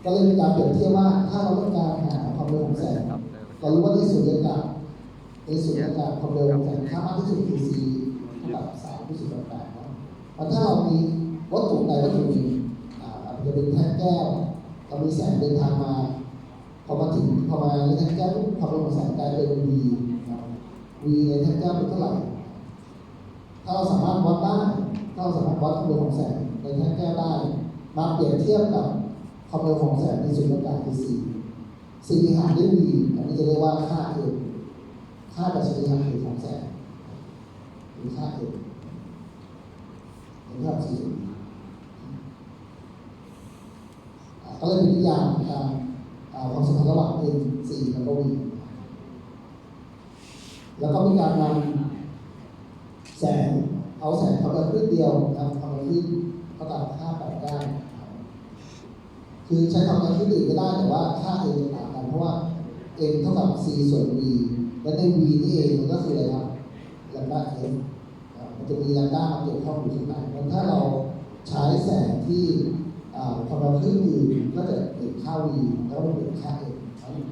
ก็เลยมีการเปรียบเทียบว่าถ้าเราต้องการหาความเร็วของแสงเรารู้ว่าในสุญญากาศความเร็วของแสงค่ามากที่สุดคือ c เท่ากับ3ที่สุดแปดเนาะถ้าเรามีวัตถุใดวัตถุหนึ่งอาจจะเป็นแท่งแก้วเรามีแสงเดินทางมาพอมาในแท่งแก้วความเร็วของแสงกลายเป็น v v ในแท่งแก้วเป็นเท่าไหร่ถ้าเราสามารถวัดความเร็วของแสงในแท่งแก้วได้มาเปรียบเทียบกับความเร็วของแสงในสุญญากาศคือ c สิ่งที่หาด้วย v อันนี้จะเรียกว่าค่าดัชนีทางเหตุของแสงหรือค่าเห็นภาพสี่ส่วนก็เลยเป็นนิยามการความสัมพันธ์ระหว่าง n 4แล้วก็ v แล้วก็มีการนำแสงเอาแสงความเร็วคลื่นเดียวนะครับความเร็วคลื่นเท่ากับ589คือใช้ความเร็วคลื่นอื่นก็ได้แต่ว่าค่า n จะต่างกันเพราะว่า n เท่ากับ c ส่วน v และใน v นี่เองมันก็คืออะไรครับแลมด้า f มันจะมีแลมด้ามาเกี่ยวข้องอยู่ข้างในแล้วถ้าเราใช้แสงที่ความเร็วคลื่นอื่นก็จะเปลี่ยนค่า v แล้วก็เปลี่ยนค่า n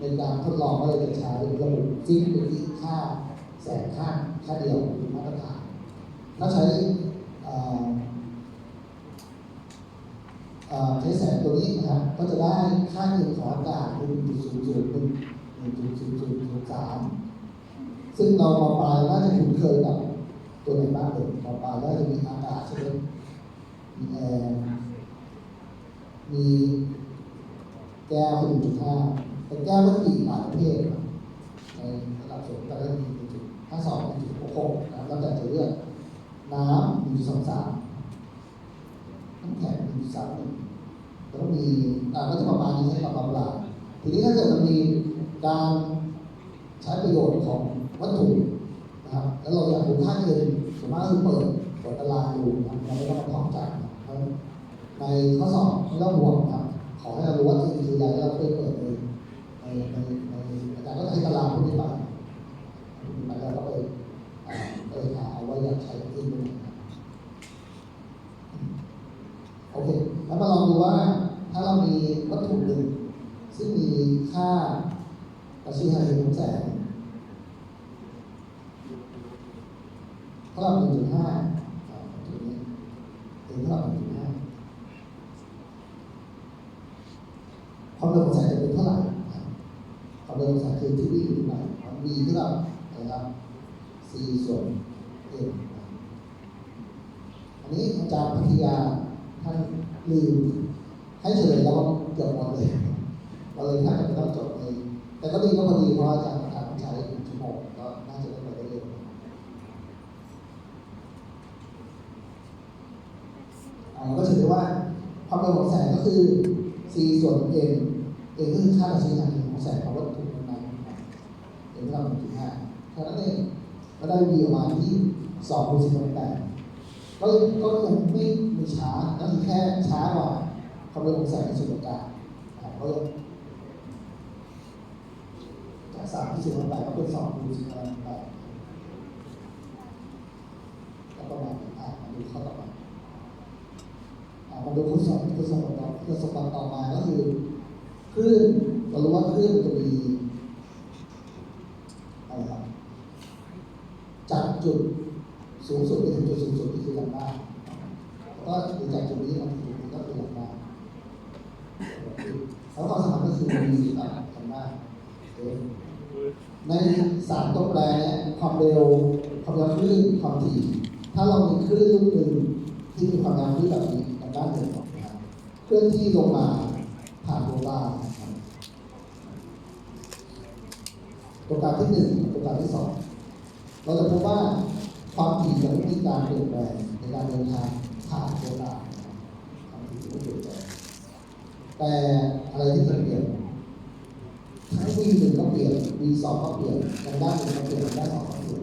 ในการทดลองก็เลยจะใช้ระบบฟิกเป็นที่ค่าแสงค่าเดียวมาตรฐานถ้าใช้แสงตัวนี้นะครับก็จะได้ค่า n ของอากาศเป็น 1.0013ซึ่งเรามาปลายน่าจะคุ้นเคยกับตัวไหนบ้างเลยมาปลายน่าจะมีอากาศใช่ไหมมีแอร์มีแก้ว 1.5 แต่แก้วก็มีหลายประเภทในระดับสูงก็ได้มี 1.52 1.66 นะครับแล้วแต่จะเลือกน้ำ 1.23 น้ำแข็ง 1.31 แล้วก็มีก็จะประมาณนี้ใช้กับปลาทีนี้ถ้าเกิดมันมีการใช้ประโยชน์ของวัตถุนะครับแล้วเราอยากดูค่าเงินส่วนมากคือเปิดตารางดูนะเราไม่ต้องมาท่องจำในข้อสอบไม่ต้องห่วงครับขอให้เรารู้ว่าคืออะไรแล้วเราไปเปิดในอาจารย์ก็จะให้ตารางพวกนี้ไปแล้วก็ไปหาเอาว่าอยากใช้เองไหนโอเคแล้วมาลองดูว่าถ้าเรามีวัตถุหนึ่งซึ่งมีค่าดัชนีทางเหตุของแสงเท่ากับ 1.5 ตัวนี้ถึงเท่ากับ 1.5 ความเร็วของแสงจะเป็นเท่าไหร่ความเร็วของแสงคือที่วิ่งอยู่ที่ไหนv เท่ากับอะไรครับ c ส่วน n อันนี้อาจารย์พัทยาท่านลืมให้เฉลยแล้วก็เกือบหมดเลยเราเลยถ้าจะต้องจบเลยแต่ก็ดีก็พอดีเพราะอาจารย์ต้องใช้1 ชั่วโมงก็น่าจะได้ไปได้เร็วก็ถือได้ว่าความเร็วของแสงก็คือ c ส่วน n ก็คือค่าดัชนีทางเหตุของแสงของวัตถุนั้น n เท่ากับ 1.5 แค่นั้นเองก็ได้ v ออกมาที่2 ก็ยังไม่มีช้าก็คือแค่ช้ากว่าความเร็วของแสงในสุญญากาศก็ยังจาก3 ที่4 ก็เป็น2 ก็ประมาณมาดูข้อต่อมามาดูคุณสมบัติต่อมาก็คือคลื่นเรารู้ว่าคลื่นจะมีอะไรครับจากจุดสูงสุดไปถึงจุดสูงสุดที่คือแลมด้าก็จากจุดนี้มาถึงจุดนี้ก็คือแลมด้าแล้วความสมพันธ์ก็คือมีกับแลมด้าใน3ตัวแปรเนี่ยความเร็วคลื่นความถี่ถ้าเรามีคลื่นลูกหนึ่งที่มีความยาวคลื่นแบบนี้แลมด้า1นะครับเคลื่อนที่ลงมาผ่านตัวกลางตัวกลางที่1ตัวกลางที่2เราจะพบว่าความถี่จะไม่มีการเปลี่ยนแปลงในการเดินทางผ่านตัวกลางความถี่ไม่เปลี่ยนแปลงแต่อะไรที่จะเปลี่ยนทั้ง v1 ก็เปลี่ยน v2 ก็เปลี่ยนแลมด้า1ก็เปลี่ยนแลมด้า2ก็เปลี่ยน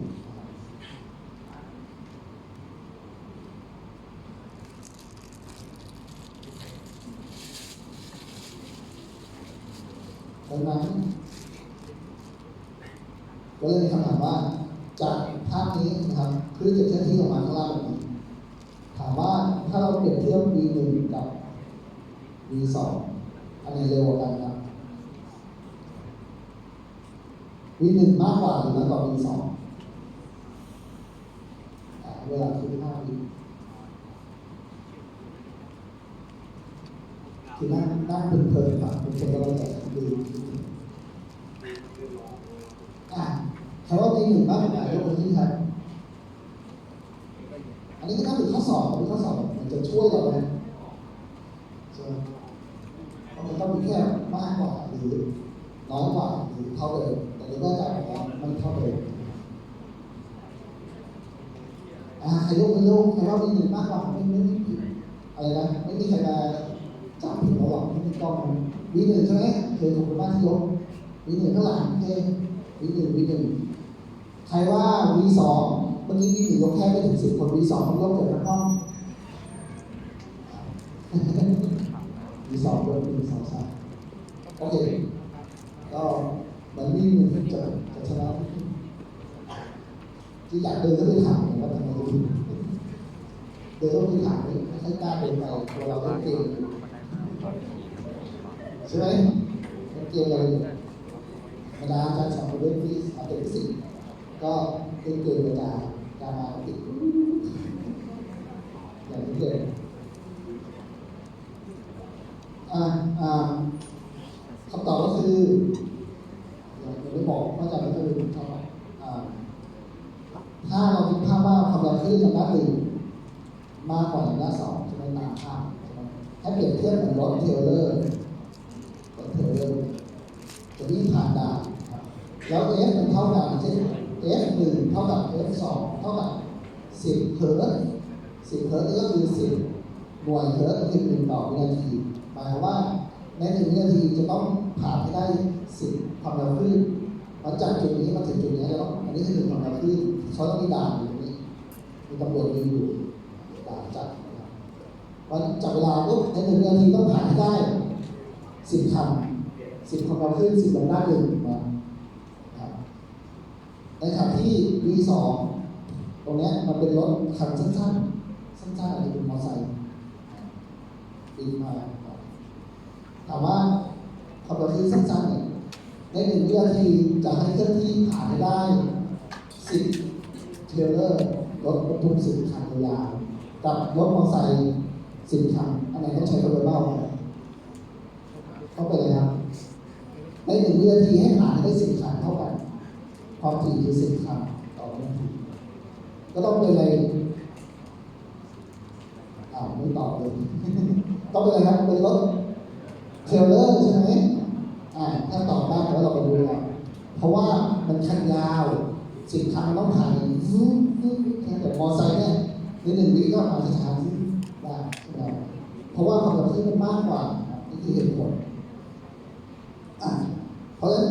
ดังนั้นก็เลยมีคำถามว่าจากภาพนี้นะครับคลื่นจะเคลื่อนที่ลงมาข้างล่างแบบนี้ถามว่าถ้าเราเปรียบเทียบ v1 กับ v2 อัน นไหนเร็วกว่ากันครับV1มากกว่าหรือน้อยกว่าV2เวลาคือ5 วิคือนั่งเพลินๆครับเพลินๆแล้วเราจะดูคำว่าV1มากกว่ายกมือขึ้นครับอันนี้ก็ต้องเป็นข้อสอบมันจะช่วยเราไหมใช่ไหมเพราะมันต้องมีแค่มากกว่าหรือน้อยกว่าหรือเท่าเดิมแต่นี่ก็จะไม่เท่าเดิมใครยกมือลงใครว่าV1มากกว่าไม่ผิดอะไรนะไม่มีใครมาจับผิดเราหรอกไม่มีกล้องV1ใช่ไหมเคยขอบคุณมากที่ยกV1ข้างหลังโอเคV1ใครว่าV2เมื่อกี้V1ยกแค่ไม่ถึง10 คนV2ต้องยกเกิดทั้งห้องV2ยก1 2 3โอเคก็เหมือนV1จะชนะที่อยากเดินก็ไปถามว่าทำไมถึงเดินก็ไปถามให้กล้าเดินไปตัวเราเล่นเกมใช่ไหมเล่นเกมอะไรเวลาการสอนเรื่องฟิสิกส์ก็เล่นเกมเวลาการมาติดอย่างนี้เลยคำตอบก็คืออย่างที่บอกว่าจะไม่เคยรู้เท่าไหร่ถ้าเราคิดภาพว่าความเร็วคลื่นลำดับหนึ่งมากกว่าลำดับสองจะไม่ตามภาพให้เปรียบเทียบเหมือนรถเทรลเลอร์จะวิ่งผ่านด่านแล้ว F มันเท่ากันเช่น F1 เท่ากับ F2 เท่ากับ10 เฮิร์ตซ์10 เฮิร์ตซ์ก็คือ10 หน่วยเฮิร์ตซ์คือ1 ต่อวินาทีหมายความว่าใน1 วินาทีจะต้องผ่านให้ได้10 ความเร็วคลื่นมาจากจุดนี้มาถึงจุดนี้แล้วอันนี้คือ1 ความเร็วคลื่นเขาต้องมีด่านอยู่ตรงนี้มีตำรวจยืนอยู่ด่านจับวันจับเวลาปุ๊บใน1 วินาทีต้องผ่านให้ได้10 คัน10 ความเร็วคลื่น10 ลำดับหนึ่งในขณะที่ V2 ตรงนี้มันเป็นรถคันสั้นๆอาจจะเป็นมอเตอร์ไซค์บินมาถามว่าความเร็วคลื่นสั้นๆเนี่ยใน1 วินาทีจะให้เคลื่อนที่ผ่านได้10 เทรลเลอร์รถบรรทุก10 คันยาวกับรถมอเตอร์ไซค์10 คันอันไหนต้องใช้ความเร็วเท่าไหร่ต้องเป็นอะไรครับใน1 วินาทีให้ผ่านได้10 คันเท่ากันความถี่คือ10 คันต่อวินาทีก็ต้องเป็นอะไรไม่ตอบเลยต้องเป็นอะไรครับเป็นรถเทรลเลอร์ใช่ไหมถ้าตอบได้แล้วเราไปดูกันเพราะว่ามันคันยาว10 คันมันต้องผ่านแต่มอเตอร์ไซค์เนี่ยใน1 วิก็มาช้าๆได้ใช่ไหมเพราะว่าความเร็วที่มันมากกว่านี่คือเหตุผลเพราะฉะนั้น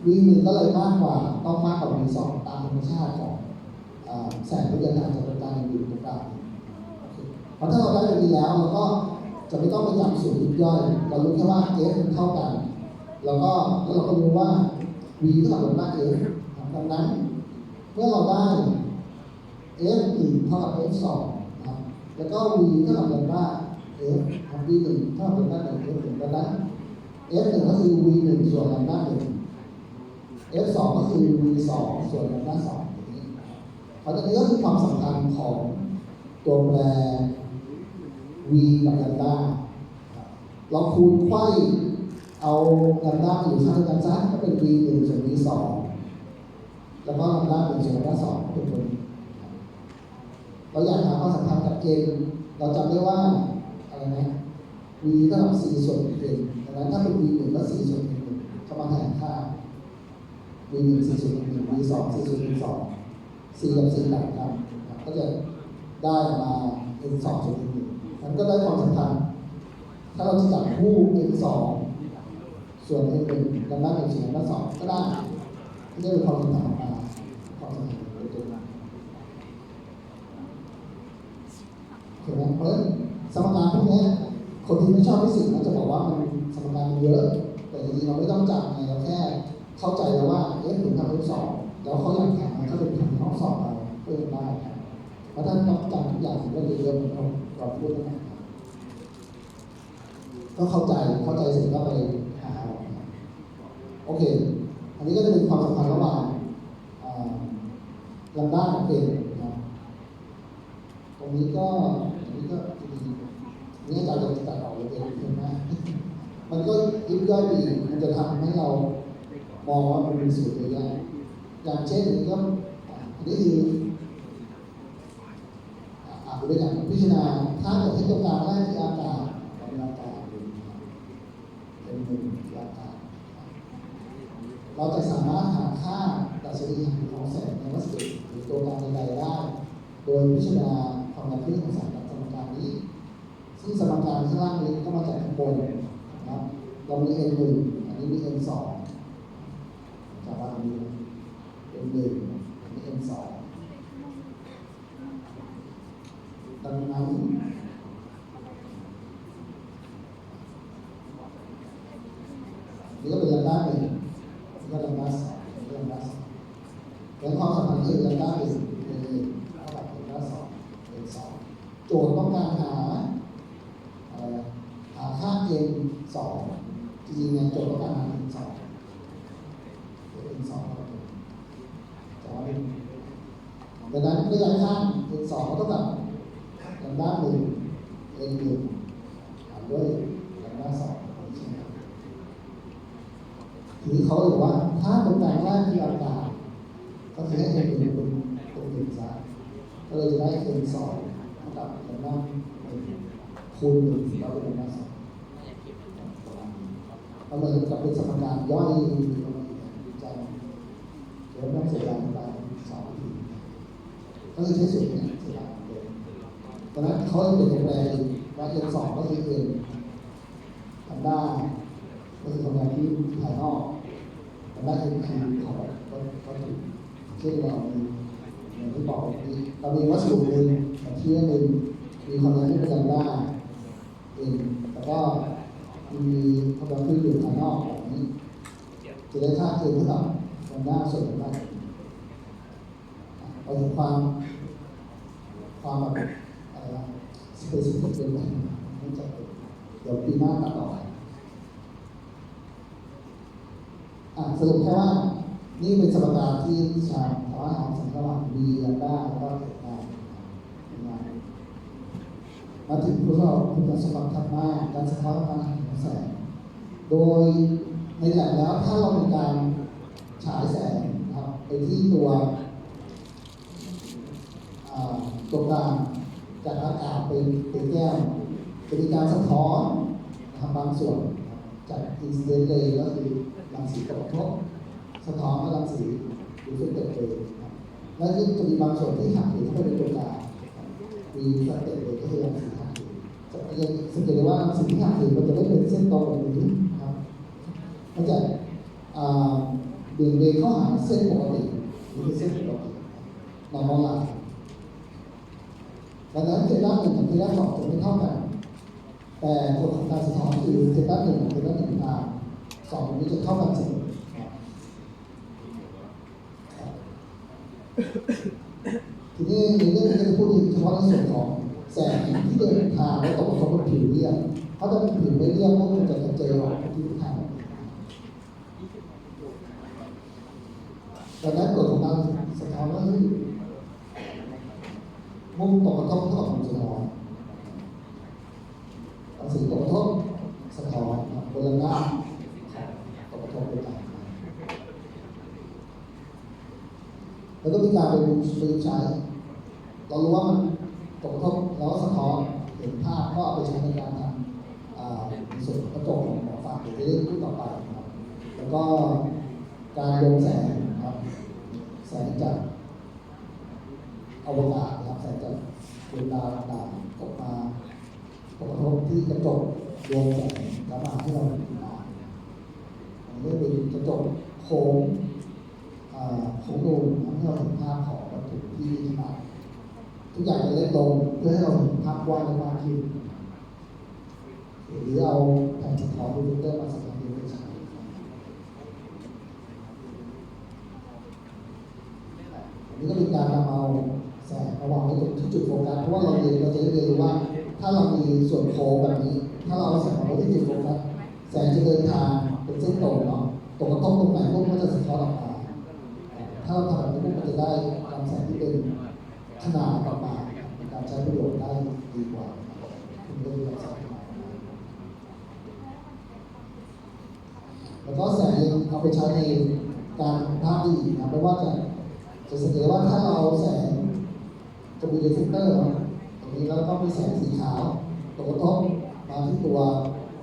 V1 ก็เลยมากกว่าต้องมากกว่า V2 ตามธรรมชาติของแสงวิทยาศาสตร์จากการอยู่ตรงกลางเพราะถ้าเราได้ตรงนี้แล้วเราก็จะไม่ต้องไปจำสูตรยิบย่อยเรารู้แค่ว่า F มันเท่ากันแล้วเราก็รู้ว่า V เท่ากับลำดับ F ดังนั้นเมื่อเราได้ F1 เท่ากับ F2 นะครับแล้วก็ V เท่ากับลำดับ F V1 เท่ากับลำดับ F1 ดังนั้น F1 ก็คือ V1 ส่วนลำดับ 1 F2 ก็คือ V2 ส่วนลำดับ2อย่างนี้เพราะฉะนั้นก็คือความสำคัญของตัวแปร V กับลำดับเราคูณไขว้เอาลำดับอยู่ข้างกันซะก็เป็น V1 ส่วน V2 แล้วก็ลำดับ1ส่วนลำดับ2เป็นตัวนี้เราอยากหาความสัมพันธ์กับเกณฑ์เราจำได้ว่าอะไรนะ V เท่ากับ C ส่วน N ดังนั้นถ้าเป็น V1 ก็ C ส่วน N ก็มาแทนค่า V1 4 ส่วน 1 V2 4 ส่วน 1 2 4 กับ 4 ต่างกันก็จะได้มา N2 ส่วน N1 มันก็ได้ความสัมพันธ์ถ้าเราจะจับคู่ N2 ส่วน N1 ลำดับ1ส่วนลำดับ2ก็ได้ที่ได้เป็นความสัมพันธ์ออกมาความสัมพันธ์โดยตรงถูกไหมเพราะฉะนั้นสมการพวกนี้คนที่ไม่ชอบฟิสิกส์มันจะบอกว่ามันสมการมันเยอะแต่จริงๆเราไม่ต้องจับไงเราแค่เข้าใจแล้วว่าF1 ทำ F2 แล้วเขาอยากถามมันก็เป็นคำห้องสอบเราเพิ่มได้ครับเพราะถ้าต้องจำทุกอย่างก็เยอะๆมันเราพูดได้ ก็เข้าใจเสร็จก็ไปหาโอเคอันนี้ก็จะเป็นความสัมพันธ์ระหว่างลำด้ากับเอ็นนะครับตรงนี้ก็นี่อาจารย์จะตัดออกเลยเห็นไหมมันก็ยิบย่อยดีมันจะทำให้เรามองว่ามันเป็นสูตรเยอะแยะอย่างเช่นก็อันนี้คือดูด้วยกันพิจารณาถ้าเกิดที่ตรงกลางแรกที่อากาศเป็นอากาศเป็นหนึ่งอากาศเราจะสามารถหาค่าดัชนีของแสงในวัสดุหรือตัวกลางใดๆได้โดยพิจารณาความดันขึ้นของแสงจากสมการนี้ซึ่งสมการข้างล่างนี้ก็มาจากข้างบนนะครับเรามี n1 อันนี้มี n2 จากว่าอันนี้ n1 อันนี้ n2 ดังนั้นนี่ก็เป็นลำดับหนึ่งนี่ก็ลำดับสองนี่ก็ลำดับสองแล้วความสัมพันธ์คือลำดับหนึ่งเท่ากับลำดับสองเป็นสองโจทย์ต้องการหาค่า n สองจริงๆเนี่ยโจทย์ต้องการหา n สองn สองแต่ว่าดังนั้นก็ย้ายค่า n สองก็เท่ากับลำดับหนึ่ง n หนึ่งหารด้วยลำดับสองทีนี้เขาบอกว่าถ้าตรงกลางแรกคืออากาศก็คือให้ n หนึ่งเป็นหนึ่งซะก็เลยจะได้ n สองเท่ากับลำดับคูณหนึ่งแล้วเป็นลำดับสองมันเหมือนกับเป็นสมการย่อยจำเดี๋ยวต้องเสียดายไปสองทีก็คือใช้สูตรเนี่ยเสียดายเลยตอนนั้นเขาเป็นตัวแปรว่า n สองก็คือ n ทำได้ก็คือทำงานที่ภายนอกทำได้ n คือของก็ถูกเช่นเรามีอย่างที่บอกเรามีวัสดุหนึ่งกับเชื้อหนึ่งมีความดันที่เป็นลำดับแต่ก็มีความดันที่อยู่ภายนอกแบบนี้จะได้ค่าเกินเท่ากับลำดับส่วนลำดับเราถึงความแบบอะไรนะสเปซิฟิกเป็นแบบไม่จำเป็นเดี๋ยวปีหน้าตัดต่อสรุปแค่ว่านี่เป็นสมการที่ชาสามารถหาสัมพันธ์ระหว่าง b ลำดับแล้วก็เกิดงานมาถึงคุณสมบัติถัดมาการสะท้อนพลังงานของแสงโดยในแลบแล้วถ้าเราเป็นการฉายแสงนะครับไปที่ตัวกลางจากอากาศเป็นแก้วจะมีการสะท้อนบางส่วนจากอินซิเดนต์เลยก็คือรังสีกระทบสะท้อนกับรังสีรีเฟลคเตอร์เลยแล้วจะมีบางส่วนที่หักเหเข้าไปในตัวกลางมีสเตตเลยก็คือรังสีหักเหจะสังเกตได้ว่ารังสีที่หักเหมันจะไม่เป็นเส้นตรงแบบนี้ครับมันจะเบี่ยงเบนเข้าหาเส้นปกตินี่คือเส้นปกติnormal line ดังนั้นเทต้าหนึ่งกับเทต้าสองจะไม่เท่ากันแต่กฎของการสะท้อนคือเทต้าหนึ่งกับเทต้าหนึ่งสองนี้จะเท่ากันเสมอทีนี้ในเรื่องนี้จะพูดถึงเฉพาะในส่วนของแสงที่เดินทางและตกกระทบบนผิวเรียบเพราะถ้าเป็นผิวไม่เรียบก็คงจะกระเจิงออกที่ทางดังนั้นกฎของการสะท้อนก็คือมุมตกกระทบเท่ากับมุมสะท้อนรังสีตกกระทบสะท้อนบนหน้าตกกระทบด้วยกันแล้วก็มีการไปดูใช้เรารู้ว่ามันตกกระทบแล้วสะท้อนเห็นภาพก็เอาไปใช้ในการทำในส่วนของกระจกของฝากหรือเรื่องต่อไปครับแล้วก็การโยงแสงครับแสงจากอวกาศนะครับแสงจากดวงดาวต่างๆตกมาตกกระทบที่กระจกดวงแสงแล้วมาให้เราเห็นภาพอันนี้เป็นกระจกโค้งของดูทำให้เราเห็นภาพของวัตถุที่ขนาดทุกอย่างจะเล็กลงเพื่อให้เราเห็นภาพกว้างมากขึ้นหรือเอาแผ่นสะท้อนโปรเจคเตอร์มาสะท้อนดูได้ใช้อันนี้ก็เป็นการนำเอาแสงมาวางไว้ตรงที่จุดโฟกัสเพราะว่าเราจะได้เรียนรู้ว่า ถ้าเรามีส่วนโค้งแบบนี้ ถ้าเราเอาแสงมาไว้ที่จุดโฟกัสแสงจะเดินทางเป็นเส้นตรงเนาะตรงกับตรงไหนพวกมันจะสะท้อนออกมาถ้าเราทำแบบนี้พวกมันจะได้ลำแสงที่เป็นขนาดออกมาในการใช้ประโยชน์ได้ดีกว่าคุณได้ลำแสงแล้วก็แสงยังเอาไปใช้ในการภาพได้อีกนะเพราะว่าจะสังเกตว่าถ้าเราแสงจะมีเรฟเฟกเตอร์ตรงนี้แล้วก็มีแสงสีขาวตกกระทบมาที่ตัว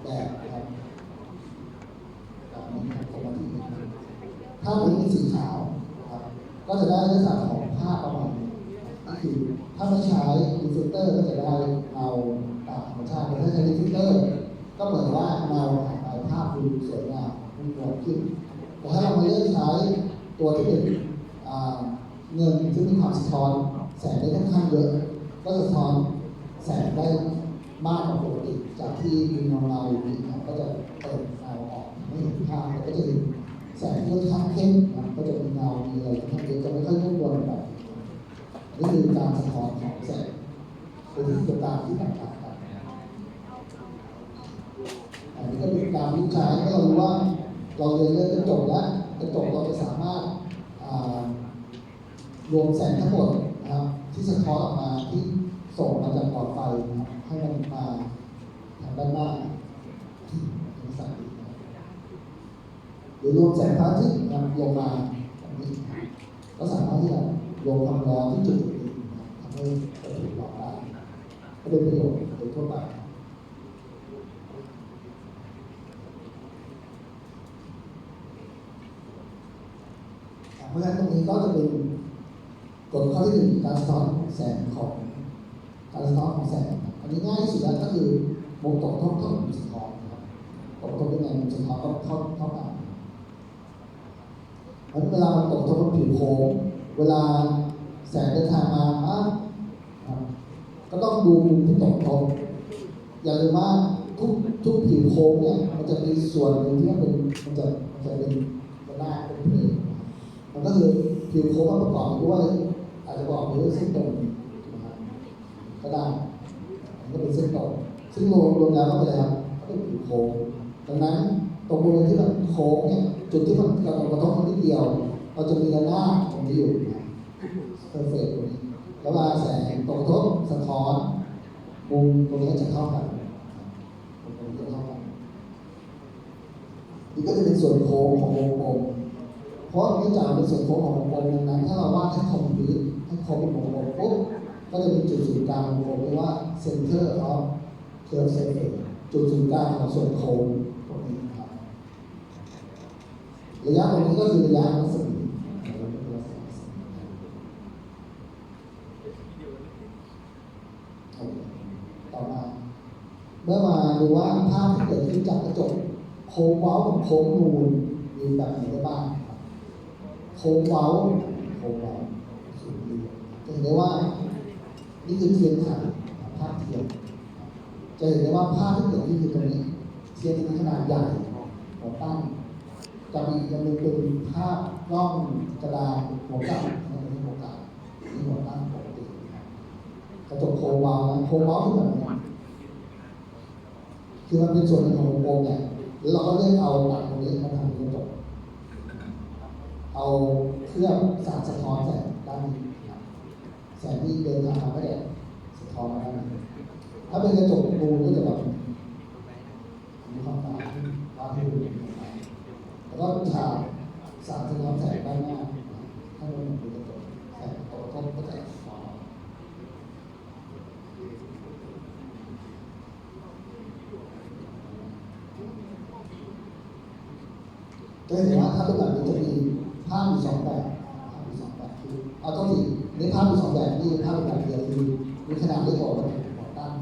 แบบนะครับแบบนี้ครับตรงมาที่นี้ถ้าเป็นสีขาวนะครับก็จะได้ลักษณะของภาพประมาณนี้ก็คือถ้าไม่ใช้เรฟเฟกเตอร์ก็จะได้เงาตามธรรมชาติแต่ถ้าใช้เรฟเฟกเตอร์ก็เหมือนว่าเงาหายไปภาพดูสวยงามดูงดขึ้นแต่ถ้าเรามาเลือกใช้ตัวที่เป็นเงินที่มีความสะท้อนแสงได้ค่อนข้างเยอะก็สะท้อนแสงได้มากกว่าปกติจากที่มีเงาอยู่นี่ก็จะเปิดเงาออกไม่เห็นภาพแล้วก็จะเห็นแสงที่ค่อนข้างเข้มก็จะมีเงามีอะไรค่อนข้างเยอะจะไม่ค่อยนุ่มนวลแบบนี่คือการสะท้อนของแสงเป็นตัวการที่ต่างกันอันนี้ก็เป็นการวิจัยให้เรารู้ว่าเราเรียนเรื่องกระจกแล้วกระจกเราจะสามารถรวมแสงทั้งหมดนะครับที่สะท้อนออกมาที่ส่งมาจากหลอดไฟนะครับให้มันมาทางด้านหน้าที่เป็นสัญญาณหรือรวมแสงพระอาทิตย์ลงมาแบบนี้ก็สามารถที่จะรวมความร้อนที่จุดนี้ทำให้เกิดหลอดได้ก็เป็นประโยชน์โดยทั่วไปเพราะฉะนั้นตรงนี้ก็จะเป็นกฎข้อที่ 1การสะท้อนแสงของการสะท้อนของแสงอันนี้ง่ายที่สุดแล้วก็คือมุมตกท่องมุมสะท้อนนะครับตกท่องยังไงมุมสะท้อนก็เท่ากันเพราะเวลามันตกท่องบนผิวโค้งเวลาแสงเดินทางมาก็ต้องดูมุมที่ตกท่องอย่าลืมว่าทุกผิวโค้งเนี่ยมันจะมีส่วนหนึ่งที่มันจะเป็นกระด้างเป็นเพลงมันก็คือผิวโค้งมันประกอบด้วยอาจจะบอกด้วยเส้นตรงก็ได้มันก็เป็นเส้นตรงซึ่งรวมแล้วก็เป็นอะไรครับก็เป็นผิวโค้งดังนั้นตรงบริเวณที่มันโค้งเนี่ยจุดที่มันกระทบนิดเดียวเราจะมีระนาบตรงนี้อยู่เพอร์เฟกต์ตรงนี้แล้วเวลาแสงตกกระทบสะท้อนมุมตรงนี้จะเท่ากันตรงนี้จะเท่ากันนี่ก็จะเป็นส่วนโค้งของวงกลมเพราะเนื่องจากเป็นส่วนโค้งของวงกลมนั้นถ้าเราวาดให้คมพื้นให้คมเป็นวงกลมปุ๊บก็จะมีจุดศูนย์กลางวงกลมเรียกว่า center of curve surface จุดศูนย์กลางของส่วนโค้งตรงนี้ครับระยะตรงนี้ก็คือระยะรัศมีต่อมาเมื่อมาดูว่าภาพที่เกิดขึ้นจากกระจกโค้งเว้ากับโค้งนูนมีแบบไหนได้บ้างโค้งเว้าสูงดีจะเห็นได้ว่านี่คือเทียนไขภาพเทียนจะเห็นได้ว่าภาพที่เกิดขึ้นคือตรงนี้เทียนขนาดใหญ่หัวตั้งจะมีจะมีเป็นภาพกล้องกระดานหัวกลับนี่หัวกลับนี่หัวตั้งปกติกระจกโค้งเว้าโค้งเว้าคือแบบนี้คือมันเป็นส่วนหนึ่งของวงกลมเนี่ยแล้วเราก็เลือกเอาหลักตรงนี้มาทำเป็นกระจกเอาเครื่องสารสะท้อนแสงด้านนี้แสงที่เดินทางมาไม่ได้สะท้อนมาด้านนี้ถ้าเป็นกระจกนูนก็จะแบบมีความต่างวาดให้ดูแล้วก็ฉากสารสะท้อนแสงด้านหน้าถ้ามันเป็นกระจกแสงตกก็จะสะท้อนจะเห็นว่าถ้าเป็นแบบนี้จะมีภาพอยู่2 แบบคือเอาต้องสินี่ภาพอยู่2 แบบนี่ภาพแบบเดียวคือมีขนาดเล็กกว่าตั้ง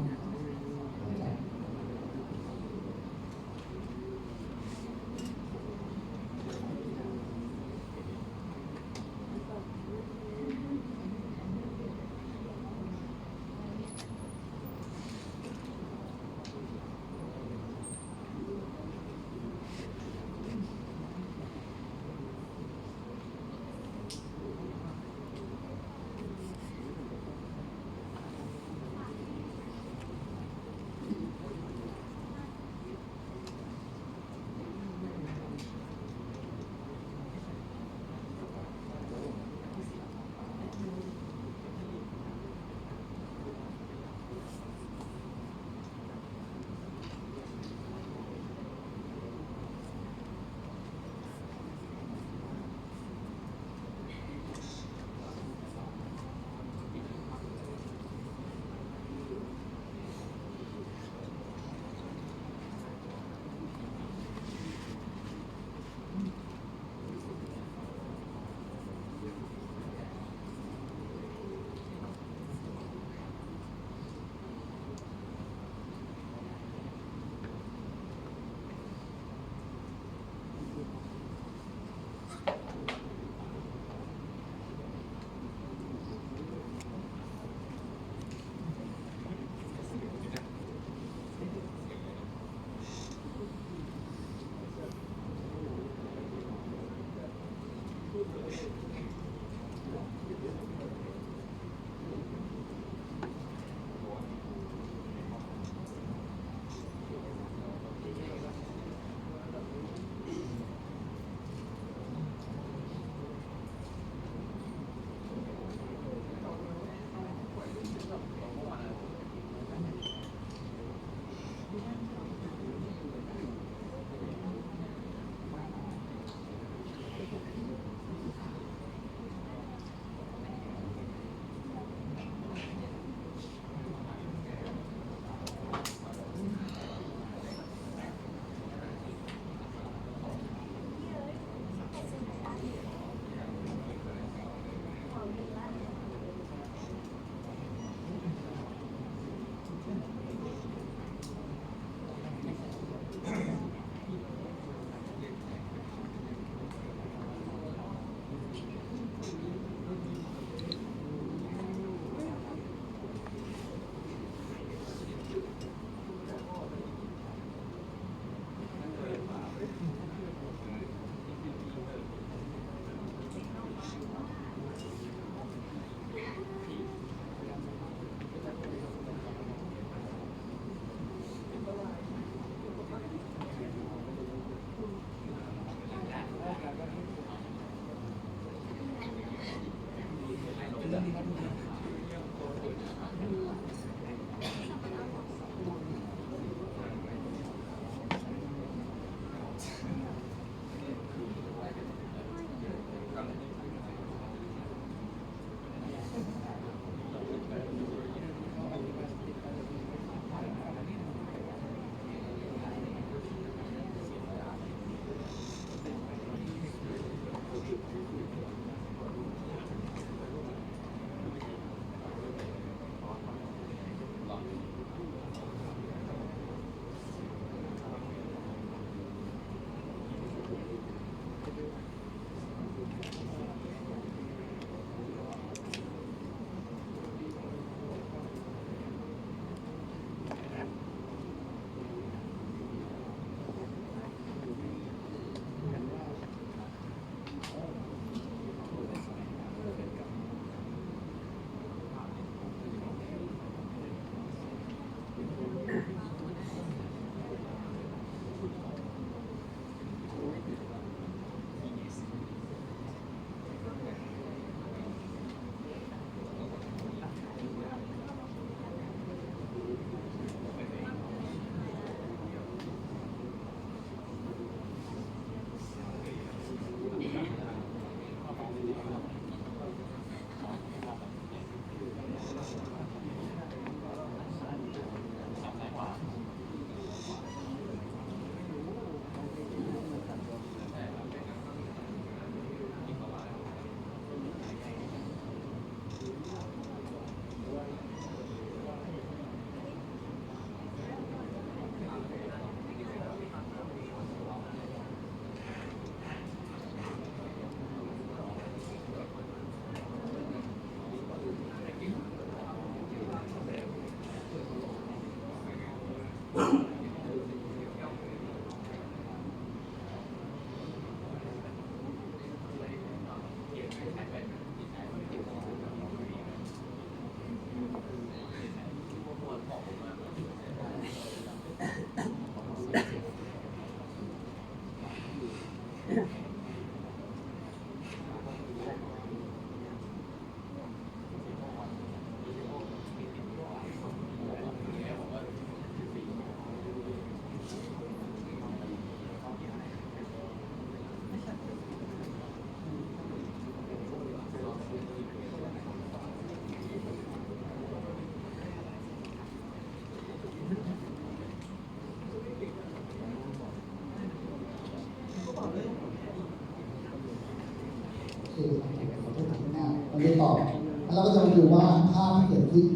มันจะตอบแล้วเราก็จะมาดูว่าภาพที่เกิดขึ้น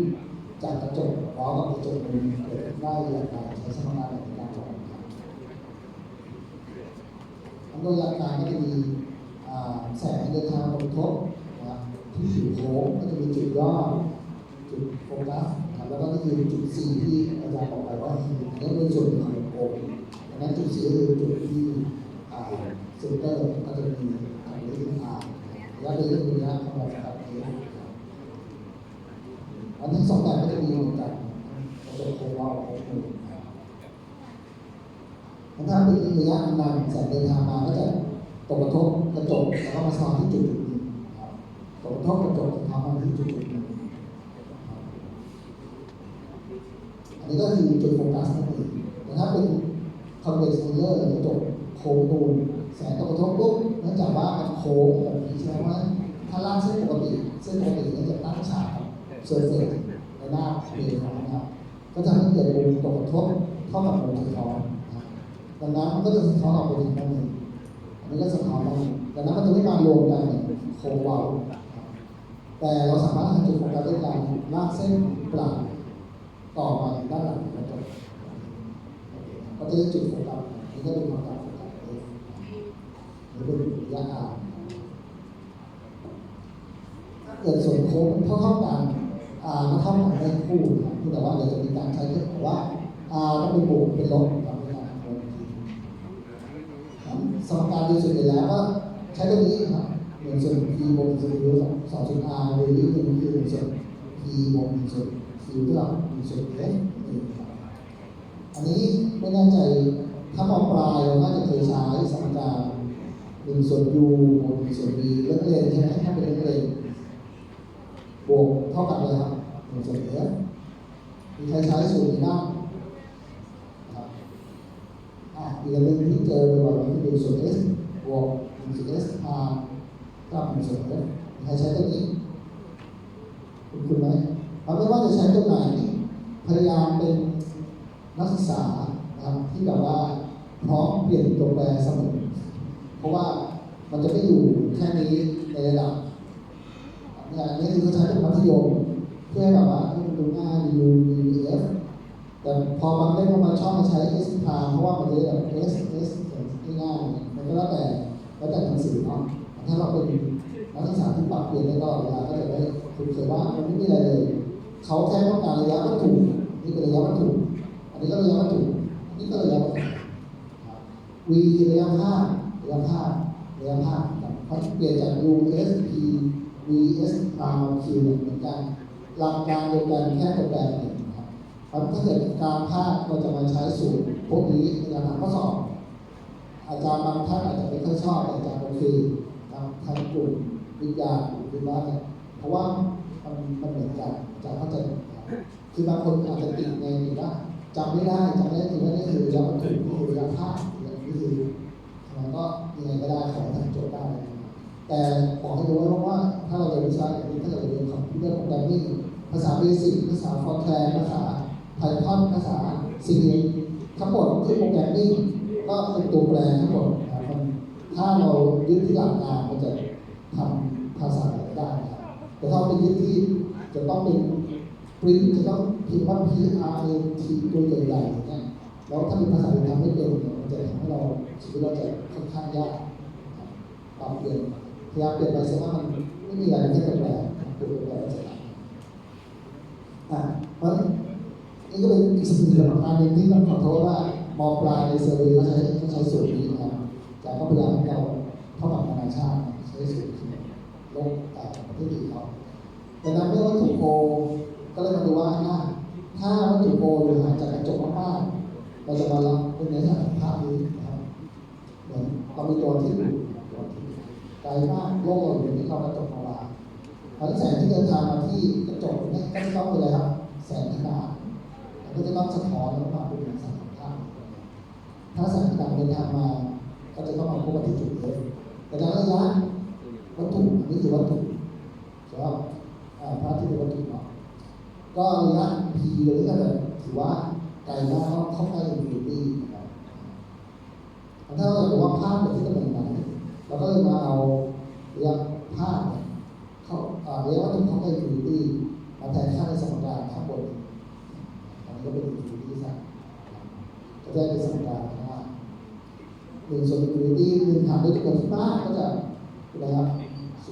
จากกระจกล้อกับกระจกมันเกิดได้อย่างไรใช้สมการในการตอบโดยหลักการก็จะมีแสงเดินทางบนกระทบนะครับที่ผิวโค้งก็จะมีจุดย่อจุดโฟกัสแล้วก็นี่คือจุด C ที่อาจารย์บอกไปว่าอันนี้เป็นส่วนหนึ่งของวงกลมดังนั้นจุด C ก็คือจุดที่เซนเตอร์ก็จะมีทางนี้R ระยะ B ก็คือระยะของเราครับอันทั้งสองแบบก็จะมีเหมือนกันกระจกโค้งเว้าโค้งมือถ้าเป็นระยะนานแสงเดินทางมาก็จะตกกระทบกระจกแล้วก็มาสะท้อนที่จุดหนึ่งตกกระทบกระจกสะท้อนมาที่จุดหนึ่งอันนี้ก็คือจุดโฟกัสนั่นเองแต่ถ้าเป็นคอนเวกซ์มิเรอร์กระจกโค้งนูนแสงตกกระทบปุ๊บเนื่องจากว่ามันโค้งแบบนี้ใช่ไหมว่าถ้าล่างเส้นปกติเนี่ยจะตั้งฉากกับเซอร์เฟซในหน้าเพลนนะครับก็จะให้เกิดมุมตกกระทบเท่ากับมุมสะท้อนดังนั้นมันก็จะสะท้อนออกไปทางด้านนี้อันนี้ก็สะท้อนได้ดังนั้นมันจะไม่มารวมกันเนี่ยโค้งเว้าแต่เราสามารถหาจุดโฟกัสด้วยการลากเส้นปลายต่อมาด้านหลังกระจกก็จะได้จุดโฟกัสนี่ก็เป็นความต่างโฟกัสหรือเป็นระยะห่างถ้าเกิดส่วนโค้งเท่ากันก็เท่ากันได้คู่นะแต่ว่าเดี๋ยวจะมีการใช้เครื่องบอกว่าต้องเป็นบวกเป็นลบตามในการคำนวณสมการโดยส่วนใหญ่แล้วก็ใช้ตัวนี้ครับ1 ส่วน p บวก1 ส่วน u 2 ส่วน r หรือ1คือ1 ส่วน p บวก1 ส่วน q เท่ากับ1 ส่วน s อันนี้ไม่แน่ใจถ้ามปลายเราน่าจะเคยใช้สมการ1 ส่วน u บวก1 ส่วน v เรื่องเรียนใช่ไหมถ้าเป็นเรื่องเรียนบวกเท่ากับอะไรครับ1 ส่วน s มีใครใช้สูตรนี้บ้างอีกอันหนึ่งที่เจอบ่อยๆคือ1 ส่วน s บวก1 ส่วน s r กับ1 ส่วน f ใครใช้ตัวนี้คุณไหมเราไม่ว่าจะใช้ตัวไหนพยายามเป็นนักศึกษานะครับที่แบบว่าพร้อมเปลี่ยนตัวแปรเสมอเพราะว่ามันจะไม่อยู่แค่นี้ในระดับอย่างนี้คือเขาใช้เป็นมัธยมเพื่อแบบว่าให้มันดูง่ายดู UF แต่พอมันได้มาชอบมาใช้ S พาเพราะว่ามันจะแบบ S ง่ายๆมันก็แล้วแต่หนังสือเนาะถ้าเราเป็นนักศึกษาที่ปรับเปลี่ยนได้ตลอดเวลาก็จะได้คุ้นเคยว่ามันไม่มีอะไรเลยเขาแค่ต้องการระยะวัตถุนี่เป็นระยะวัตถุอันนี้ก็ระยะวัตถุนี่ก็ระยะวัตถุ V คือระยะภาพเขาเปลี่ยนจาก U S P V S R Q เหมือนกันหลักการเดียวกันแค่ตัวแปรเองครับถ้าเกิดการภาคเราจะมาใช้สูตรพวกนี้ในการทำข้อสอบอาจารย์บางท่านอาจจะไม่ค่อยชอบแต่อาจารย์โอเคทางกลุ่มวิทยาหรือว่าเนี่ยเพราะว่ามันเหมือนกันอาจารย์เข้าใจคือบางคนอาจจะติดในว่าจำไม่ได้คือว่านี่คือระยะวัตถุนี่คือระยะภาพนี่คือมันก็ยังไงก็ได้ขอให้ทำโจทย์ได้แต่ขอให้รู้ไว้ว่าถ้าเราเรียนวิชาอย่างนี้ถ้าเราเรียนคอมพิวเตอร์โปรแกรมมิ่งภาษาเบสิกภาษาฟอร์แทนภาษาไพทอนภาษาซีทั้งหมดคือโปรแกรมมิ่งก็เป็นตัวแปรทั้งหมดถ้าเรายึดที่หลักการมันจะทำภาษาไหนได้แต่ถ้าเป็นยึดที่จะต้องเป็นปริ้นจะต้องพิมพ์ว่า PRNT ตัวใหญ่ๆเนี่ยแล้วถ้าเป็นภาษาอื่นทำไม่เป็นมันจะทำให้เราชีวิตเราจะค่อนข้างยากปรับเปลี่ยนพยายามเปลี่ยนไปเสียว่ามันไม่มีอะไรแค่แปลเปลี่ยนแปลก็จะทำเพราะนี่ก็เป็นอีกสิ่งหนึ่งอันหนึ่งที่ต้องขอโทษว่ามปลายในเซอร์เวย์เขาใช้สูตรนี้นะครับแต่ก็พยายามให้เราเท่ากับนานาชาติใช้สูตรที่โลกประเทศอื่นเขาดังนั้นเมื่อวัตถุโอก็เลยมาดูว่าถ้าวัตถุโออยู่ห่างจากกระจกมากๆเราจะมารับเป็นในสถานภาพนี้นะครับเหมือนเรามีตัวที่อยู่ไกลมากโลกเราอยู่ที่เรากระจกมาวางเพราะแสงที่เดินทางมาที่กระจกนี่ก็จะต้องเป็นอะไรครับแสงขนาดก็จะต้องสะท้อนแล้วมาเป็นสถานภาพถ้าแสงขนาดเดินทางมาก็จะต้องมาพบกับที่จุดเลยแต่ในระยะวัตถุอันนี้คือวัตถุสำหรับพระที่เป็นวัตถุเนาะก็ระยะ P เลยก็จะถือว่าไกลมากเข้าใกล้อินฟินิตี้นะครับถ้าเราบอกว่าภาพเป็นที่ตำแหน่งไหนเราก็เลยมาเอาระยะภาพเข้าระยะวัตถุเข้าใกล้อินฟินิตี้มาแทนค่าในสมการข้างบนอันนี้ก็เป็นอินฟินิตี้ซะก็จะเป็นสมการว่า1 ส่วนอินฟินิตี้1หารด้วยจำนวนที่มากก็จะเป็นระยะ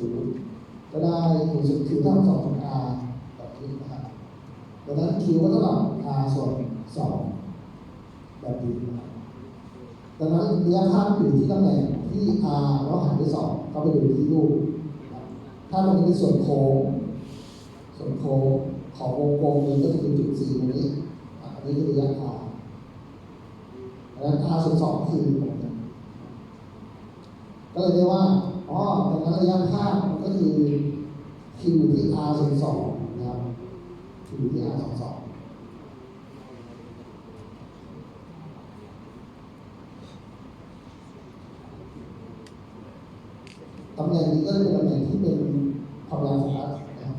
0ก็ได้1 ส่วน q เท่ากับ2 ส่วน r แบบนี้นะครับดังนั้น q ก็เท่ากับ r ส่วน2แบบนี้นะครับดังนั้นระยะภาพอยู่ที่ตำแหน่งที่ r แล้วหารด้วย2ก็ไปดูที่รูป ถ้าตรงนี้เป็นส่วนโค้งของวงกลมนี้ก็จะเป็นจุด4ตรงนี้อันนี้คือระยะ r แล้ว r ส่วน2คือตรงนี้ก็เลยเรียกว่าดังนั้นระยะภาพมันก็คือ q ที่ r ส่วน2นะครับ q ที่ r ส่วน2ตำแหน่งนี้ก็เป็นตำแหน่งที่เป็นความยาวโฟกัสนะครับ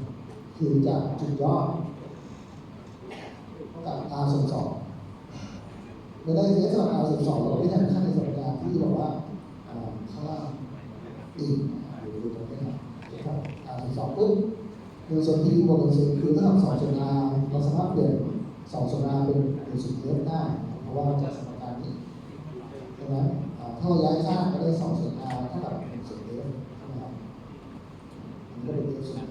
คือจากจุดยอดกับ r ส่วน2ไม่ได้เทียบกับ r ส่วน2เราไม่ทำขั้นในสัญญาที่บอกว่าข้างล่างอีกหรือตรงนี้นะครับ r ส่วน2ปุ๊บ1 ส่วน t บวก1 ส่วนคือถ้าทำ2 ส่วน r เราสามารถเปลี่ยน2 ส่วน r เป็น1 ส่วน f ได้เพราะว่าจากสมการนี้ดังนั้นถ้าเราย้ายค่าก็ได้2 ส่วน r เท่ากับ1 ส่วน fก็เป็น f ส่วน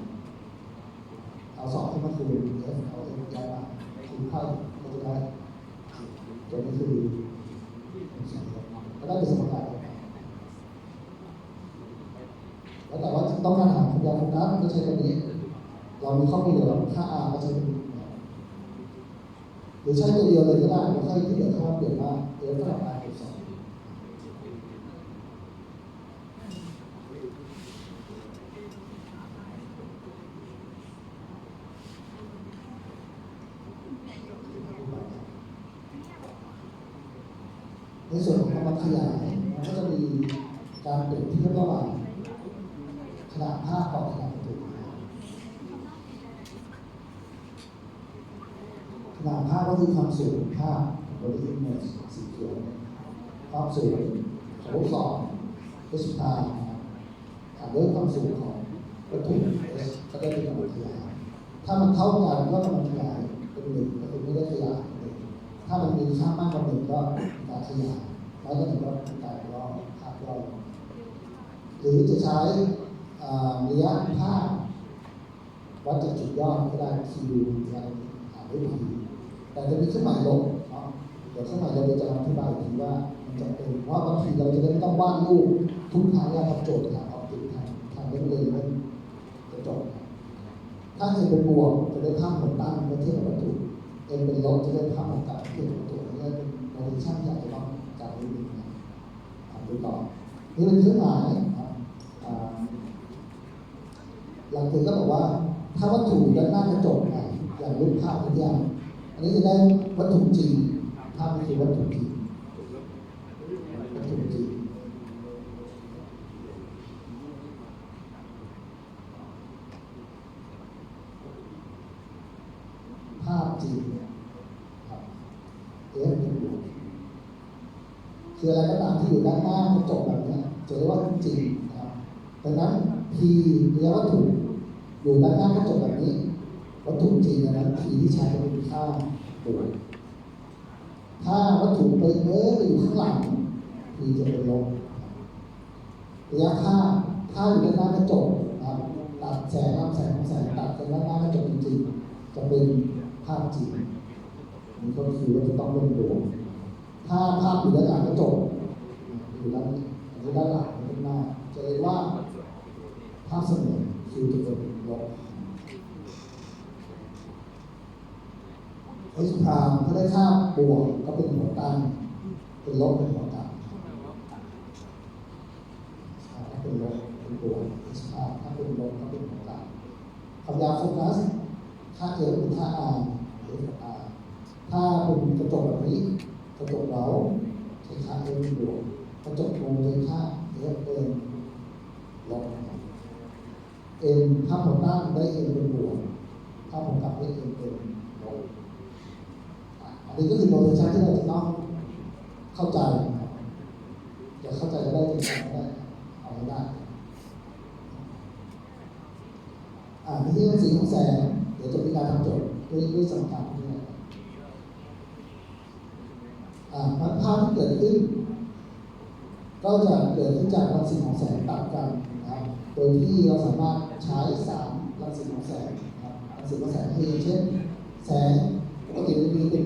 เอา2ขึ้นมาคูณ f เอา f ย้ายมาคูณเข้าก็จะได้ตัวนี้คือก็ได้เป็นสมการแล้วแต่ว่าต้องการหาความยาวโฟกัสก็ใช้ตัวนี้เรามีข้อมูลเหลือค่า r ก็ใช้ตัวนี้หรือใช้ตัวเดียวเลยก็ได้แล้วค่อยที่เหลือค่าเปลี่ยนว่า f เท่ากับ r คูณ2ในส่วนของกำลังขยายมันก็จะมีการเปรียบเทียบระหว่างขนาดภาพกับขนาดวัตถุขนาดภาพก็คือความสูงภาพบนอิมเมจสีเขียวความสูงของลูกศรก็สุดท้ายด้วยความสูงของวัตถุก็ได้เป็นกำลังขยายถ้ามันเท่ากันก็กำลังขยายเป็น1ก็คือไม่ได้ขยายถ้ามันมีค่ามากกว่า1ก็การขยายแล้วก็ถือว่าเป็นการย่อภาพย่อหรือจะใช้ระยะภาพวัดจากจุดยอดก็ได้ Q ด้วย P แต่จะมีเครื่องหมายลบเนาะเดี๋ยวเครื่องหมายลบจะอธิบายอีกทีว่ามันจะเป็นเพราะบางทีเราจะไม่ต้องวาดรูปทุกครั้งเวลาทำโจทย์ทางออบเจกต์ทางเล่นเลยจะจบถ้าเป็นบวกจะได้ภาพหมุนตั้งเมื่อเทียบกับวัตถุเป็นลบจะได้ภาพหมุนกลับเทียบกับวัตถุนี่เป็นโนเทชั่นที่อาจจะต้องจำนิดนึงนะดูต่อนี่เป็นเครื่องหมายหลังจากก็บอกว่าถ้าวัตถุด้านหน้ากระจกอย่างรูปภาพที่ยังอันนี้จะได้วัตถุจริงภาพนี้คือวัตถุจริงภาพจริงครับคืออะไรก็ตามที่อยู่ด้านหน้ากระจกแบบนี้จะเรียกว่าจริงนะครับดังนั้น P เรียกวัตถุอยู่ด้านหน้ากระจกแบบนี้วัตถุจริงนะครับ P ที่ใช้เป็นค่าบวกถ้าวัตถุไปอยู่ข้างหลัง P จะเป็นลบระยะค่าถ้าอยู่ด้านหน้ากระจกนะครับตัดแสงรับแสงของแสงตัดจากด้านหน้ากระจกจริงๆจะเป็นภาพจริงนี่ก็คือว่าจะต้องเป็นบวกถ้าภาพอยู่ด้านหลังกระจกอยู่ด้านนี้อันนี้ด้านหลังด้านหน้าจะเรียกว่าภาพเสมือนคือจะเป็นลบไอ้สุดท้ายถ้าได้ค่าบวกก็เป็นหัวตั้งเป็นลบเป็นหัวตั้งถ้าเป็นลบเป็นบวกไอ้สุดท้ายถ้าเป็นลบก็เป็นหัวตั้งความยาวโฟกัสค่าเอเป็นค่า r เอฟกับ r ถ้าเป็นกระจกแบบนี้กระจกเราใช้ค่า f เป็นบวกกระจกวงใช้ค่า f เป็นลบภาพหัวตั้งได้ m เป็นบวกภาพหัวกลับได้ m เป็นลบอันนี้ก็คือโนเทชั่นที่เราจะต้องเข้าใจจะเข้าใจก็ได้จะเข้าได้เอาไม่ได้นี่คือสีของแสงเดี๋ยวจะมีการทำโจทย์ด้วยสมการนี้ภาพที่เกิดขึ้นก็จะเกิดขึ้นจากรังสีของแสงตัดกันนะครับโดยที่เราสามารถใช้3รังสีของแสงนะครับรังสีของแสงที่เช่นแสงปกติมันมีเป็น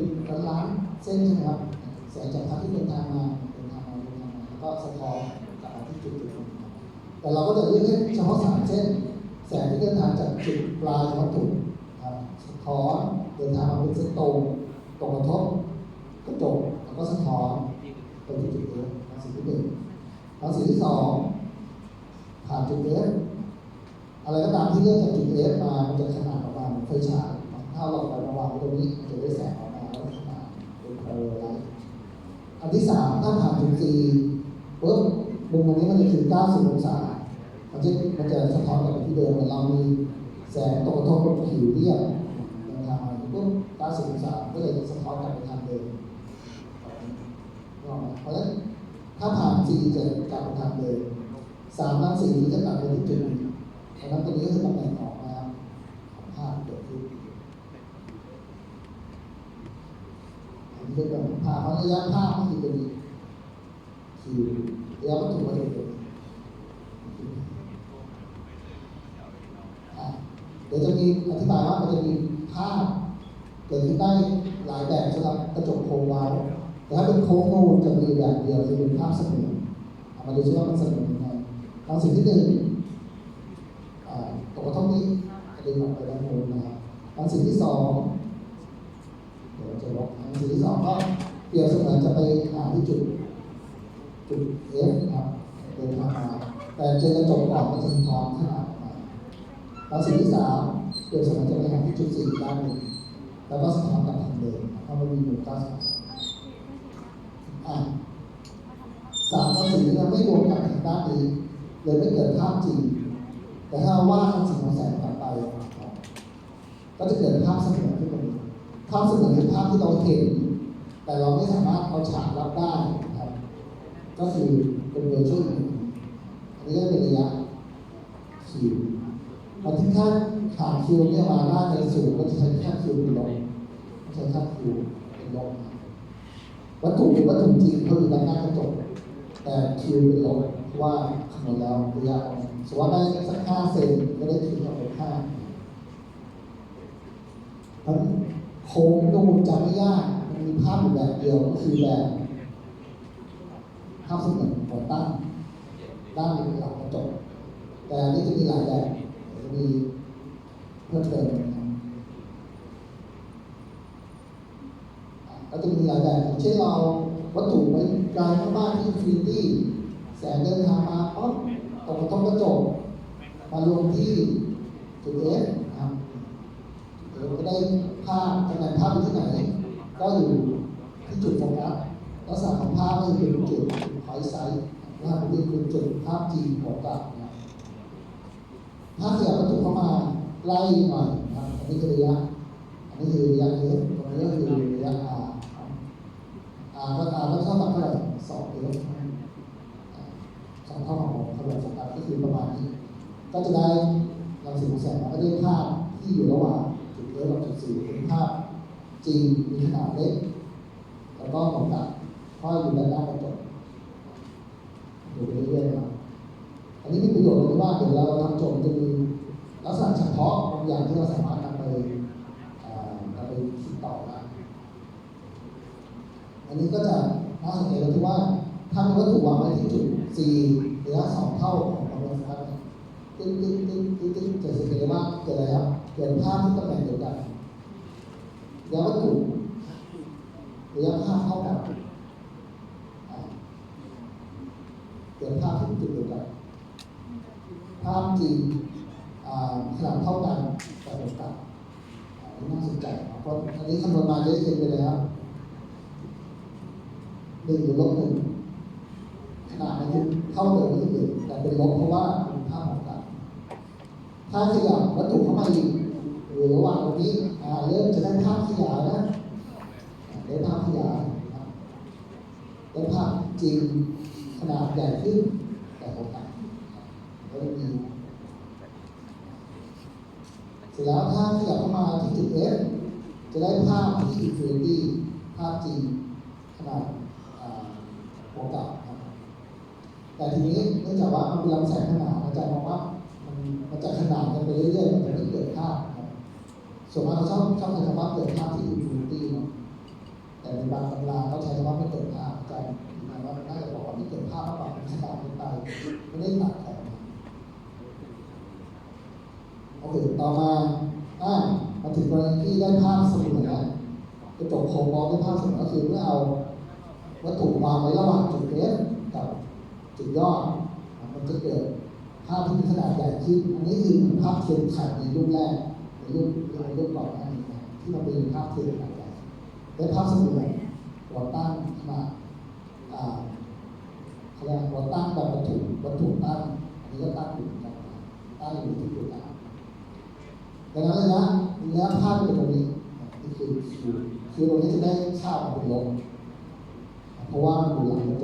ล้านเส้นใช่ไหมครับแสงจากพระอาทิตย์เป็นทางมาแล้วก็สะท้อนกลับมาที่จุดๆแต่เราก็จะเลือกแค่เฉพาะ3 เส้น แสงที่เดินทางจากจุดปลายวัตถุครับสะท้อนเดินทางมาเป็นเส้นตรงกระทบกระจกแล้วก็สะท้อนไปที่จุด F รังสีที่หนึ่งรังสีที่สองผ่านจุด F อะไรก็ตามที่เลื่อนจากจุด F มามันจะขนาดออกมาเหมือนไฟฉายถ้าเราไปมาวางไว้ตรงนี้มันจะได้แสงออกมาแล้วขนาดเป็นพาราไลท์อันที่สามถ้าผ่านจุด C ปุ๊บมุมตรงนี้มันจะคือ90 องศามันจะสะท้อนกลับไปที่เดิมเหมือนเรามีแสงตกกระทบบนผิวเรียบเดินทางมาปุ๊บ90 องศาก็เลยสะท้อนกลับไปทางเดิมเพราะฉะนั้นถ้าผ่าน C จะกลับไปทางเดิม3 รังสีนี้จะกลับไปที่จุดนี้เพราะฉะนั้นตัวนี้ก็คือตำแหน่งออกมาของภาพเกิดขึ้นอันนี้เป็นแบบภาพระยะภาพก็คือตัวนี้คือระยะวัตถุมาจากตัวนี้เดี๋ยวจะมีอธิบายว่ามันจะมีภาพเกิดขึ้นได้หลายแบบสำหรับกระจกโค้งเว้าแต่ถ้าเป็นโค้งนูนจะมีแบบเดียวคือเป็นภาพเสมือนมาดูซิว่ามันเสมือนยังไงรังสีที่หนึ่งตกกระทบนี้จะดึงออกไปด้านโน้นนะครับรังสีที่สองเดี๋ยวจะลบรังสีที่สองก็เปรียบเสมือนจะไปหาที่จุด F นะครับเดินทางมาแต่เจอกระจกออกมันจะสะท้อนขนาดออกมารังสีที่สามเปรียบเสมือนจะไปหาที่จุด 4 ด้านหนึ่งแล้วก็สะท้อนกลับทางเดิมเพราะมันมีมุม90 องศา3 รังสีนี้มันไม่รวมกันทางด้านนี้เลยไม่เกิดภาพจริงแต่ถ้าว่ารังสีของแสงกลับไปก็จะเกิดภาพเสมือนขึ้นมาภาพเสมือนเป็นภาพที่เราเห็นแต่เราไม่สามารถเอาฉากรับได้นะครับก็คือเป็นเวอร์ชวลอันนี้ก็เป็นระยะคิวพอที่ค่าขาดคิวเนี่ยมาหน้าในสูงก็จะใช้ค่าคิวเป็นลบใช้ค่าคิวเป็นลบวัตถุเป็นวัตถุจริงเขาอยู่ด้านหน้ากระจกแต่คิวเป็นลบว่าคำนวณแล้วระยะสมมติว่าได้สัก5 เซนก็ได้คิวกับเป็น5มันโค้งนูนจำไม่ยากมันมีภาพอยู่แบบเดียวก็คือแบบภาพเสมือนหัวตั้งด้านหลังกระจกแต่อันนี้จะมีหลายแบบจะมีเพิ่มเติมก็จะมีหลายแบบเช่นเราวัตถุไปไกลมากๆที่อินฟินิตี้แสงเดินทางมาปั๊บตกกระทบกระจกมารวมที่จุด F นะครับเดี๋ยวจะได้ภาพตำแหน่งภาพอยู่ที่ไหนก็อยู่ที่จุดโฟกัสลักษณะของภาพก็คือเป็นจุดไฟไซส์นะครับเป็นจุดภาพจริงของกับถ้าขยับวัตถุเข้ามาใกล้หน่อยนะครับอันนี้คือระยะF ตรงนี้ก็คือระยะ R ก็ R ก็เท่ากับเท่าไหร่2F 2 เท่าของขนาดโฟกัสก็คือประมาณนี้ก็จะได้รังสีของแสงก็ได้ภาพที่อยู่ระหว่างจุด F กับจุด 4เป็นภาพจริงมีขนาดเล็กแล้วก็ของกับเพราะอยู่ด้านหน้ากระจกดูไปเรื่อยๆครับอันนี้มีประโยชน์เลยว่าเดี๋ยวเราทำโจทย์จะมีลักษณะเฉพาะบางอย่างที่เราสามารถนำไปคิดต่อได้อันนี้ก็จะน่าสนใจตรงที่ว่าถ้ามีวัตถุวางไว้ที่จุด C ระยะ2 เท่าของความร้อนครับตึ้งจะสังเกตว่าเกิดอะไรครับเกิดภาพที่ตำแหน่งเดียวกันระยะวัตถุระยะภาพเท่ากันเกิดภาพที่จุดเดียวกันภาพจริงขนาดเท่ากันแต่เดียวกันน่าสนใจเพราะอันนี้คำนวณมาได้เห็นไปแล้ว1 หรือ -1ขนาดมันคือเท่าเดิมไม่ถึงแต่เป็นลบเพราะว่าเป็นภาพของกันถ้าขยับวัตถุเข้ามาอีกหรือระหว่างตรงนี้เริ่มจะได้ภาพขยายนะได้ภาพขยายได้ภาพจริงขนาดใหญ่ขึ้นแต่ของกันแล้วมีเสร็จแล้วถ้าขยับเข้ามาที่จุด F จะได้ภาพที่อินฟินิตี้ภาพจริงขนาดหัวกลับแต่ทีนี้เนื่องจากว่ามันเป็นลำแสงขนาดอาจารย์มองว่ามันจะขนาดกันไปเรื่อยๆมันจะไม่เกิดภาพส่วนมากเขาชอบใช้คำว่าเกิดภาพที่อินฟินิตี้แต่ในบางตำราเขาใช้คำว่าไม่เกิดภาพอาจารย์หมายว่าน่าจะบอกว่าไม่เกิดภาพมากกว่าเป็นขนาดเป็นไปไม่ได้หนักแข็ง ต่อมามาถึงกรณีที่ได้ภาพเสมือนแล้วกระจกโคมองได้ภาพเสมือนก็คือเมื่อเอาวัตถุวางไว้ระหว่างจุดเล็กกับจุดยอดมันจะเกิดภาพที่มีขนาดใหญ่ขึ้นอันนี้คือภาพเทียนไข่ในรูปแรกในรูปก่อนหน้านี้นะที่มันเป็นภาพเทียนขนาดใหญ่ได้ภาพเสมือนหัวตั้งขนาดเขาเรียกหัวตั้งแบบวัตถุตั้งอันนี้ก็ตั้งอยู่เหมือนกันตั้งอยู่ที่จุดตั้งดังนั้นเลยนะเนื้อภาพเป็นตรงนี้นี่คือตรงนี้จะได้ค่ามาเป็นลบเพราะว่ามันอยู่หลังกระ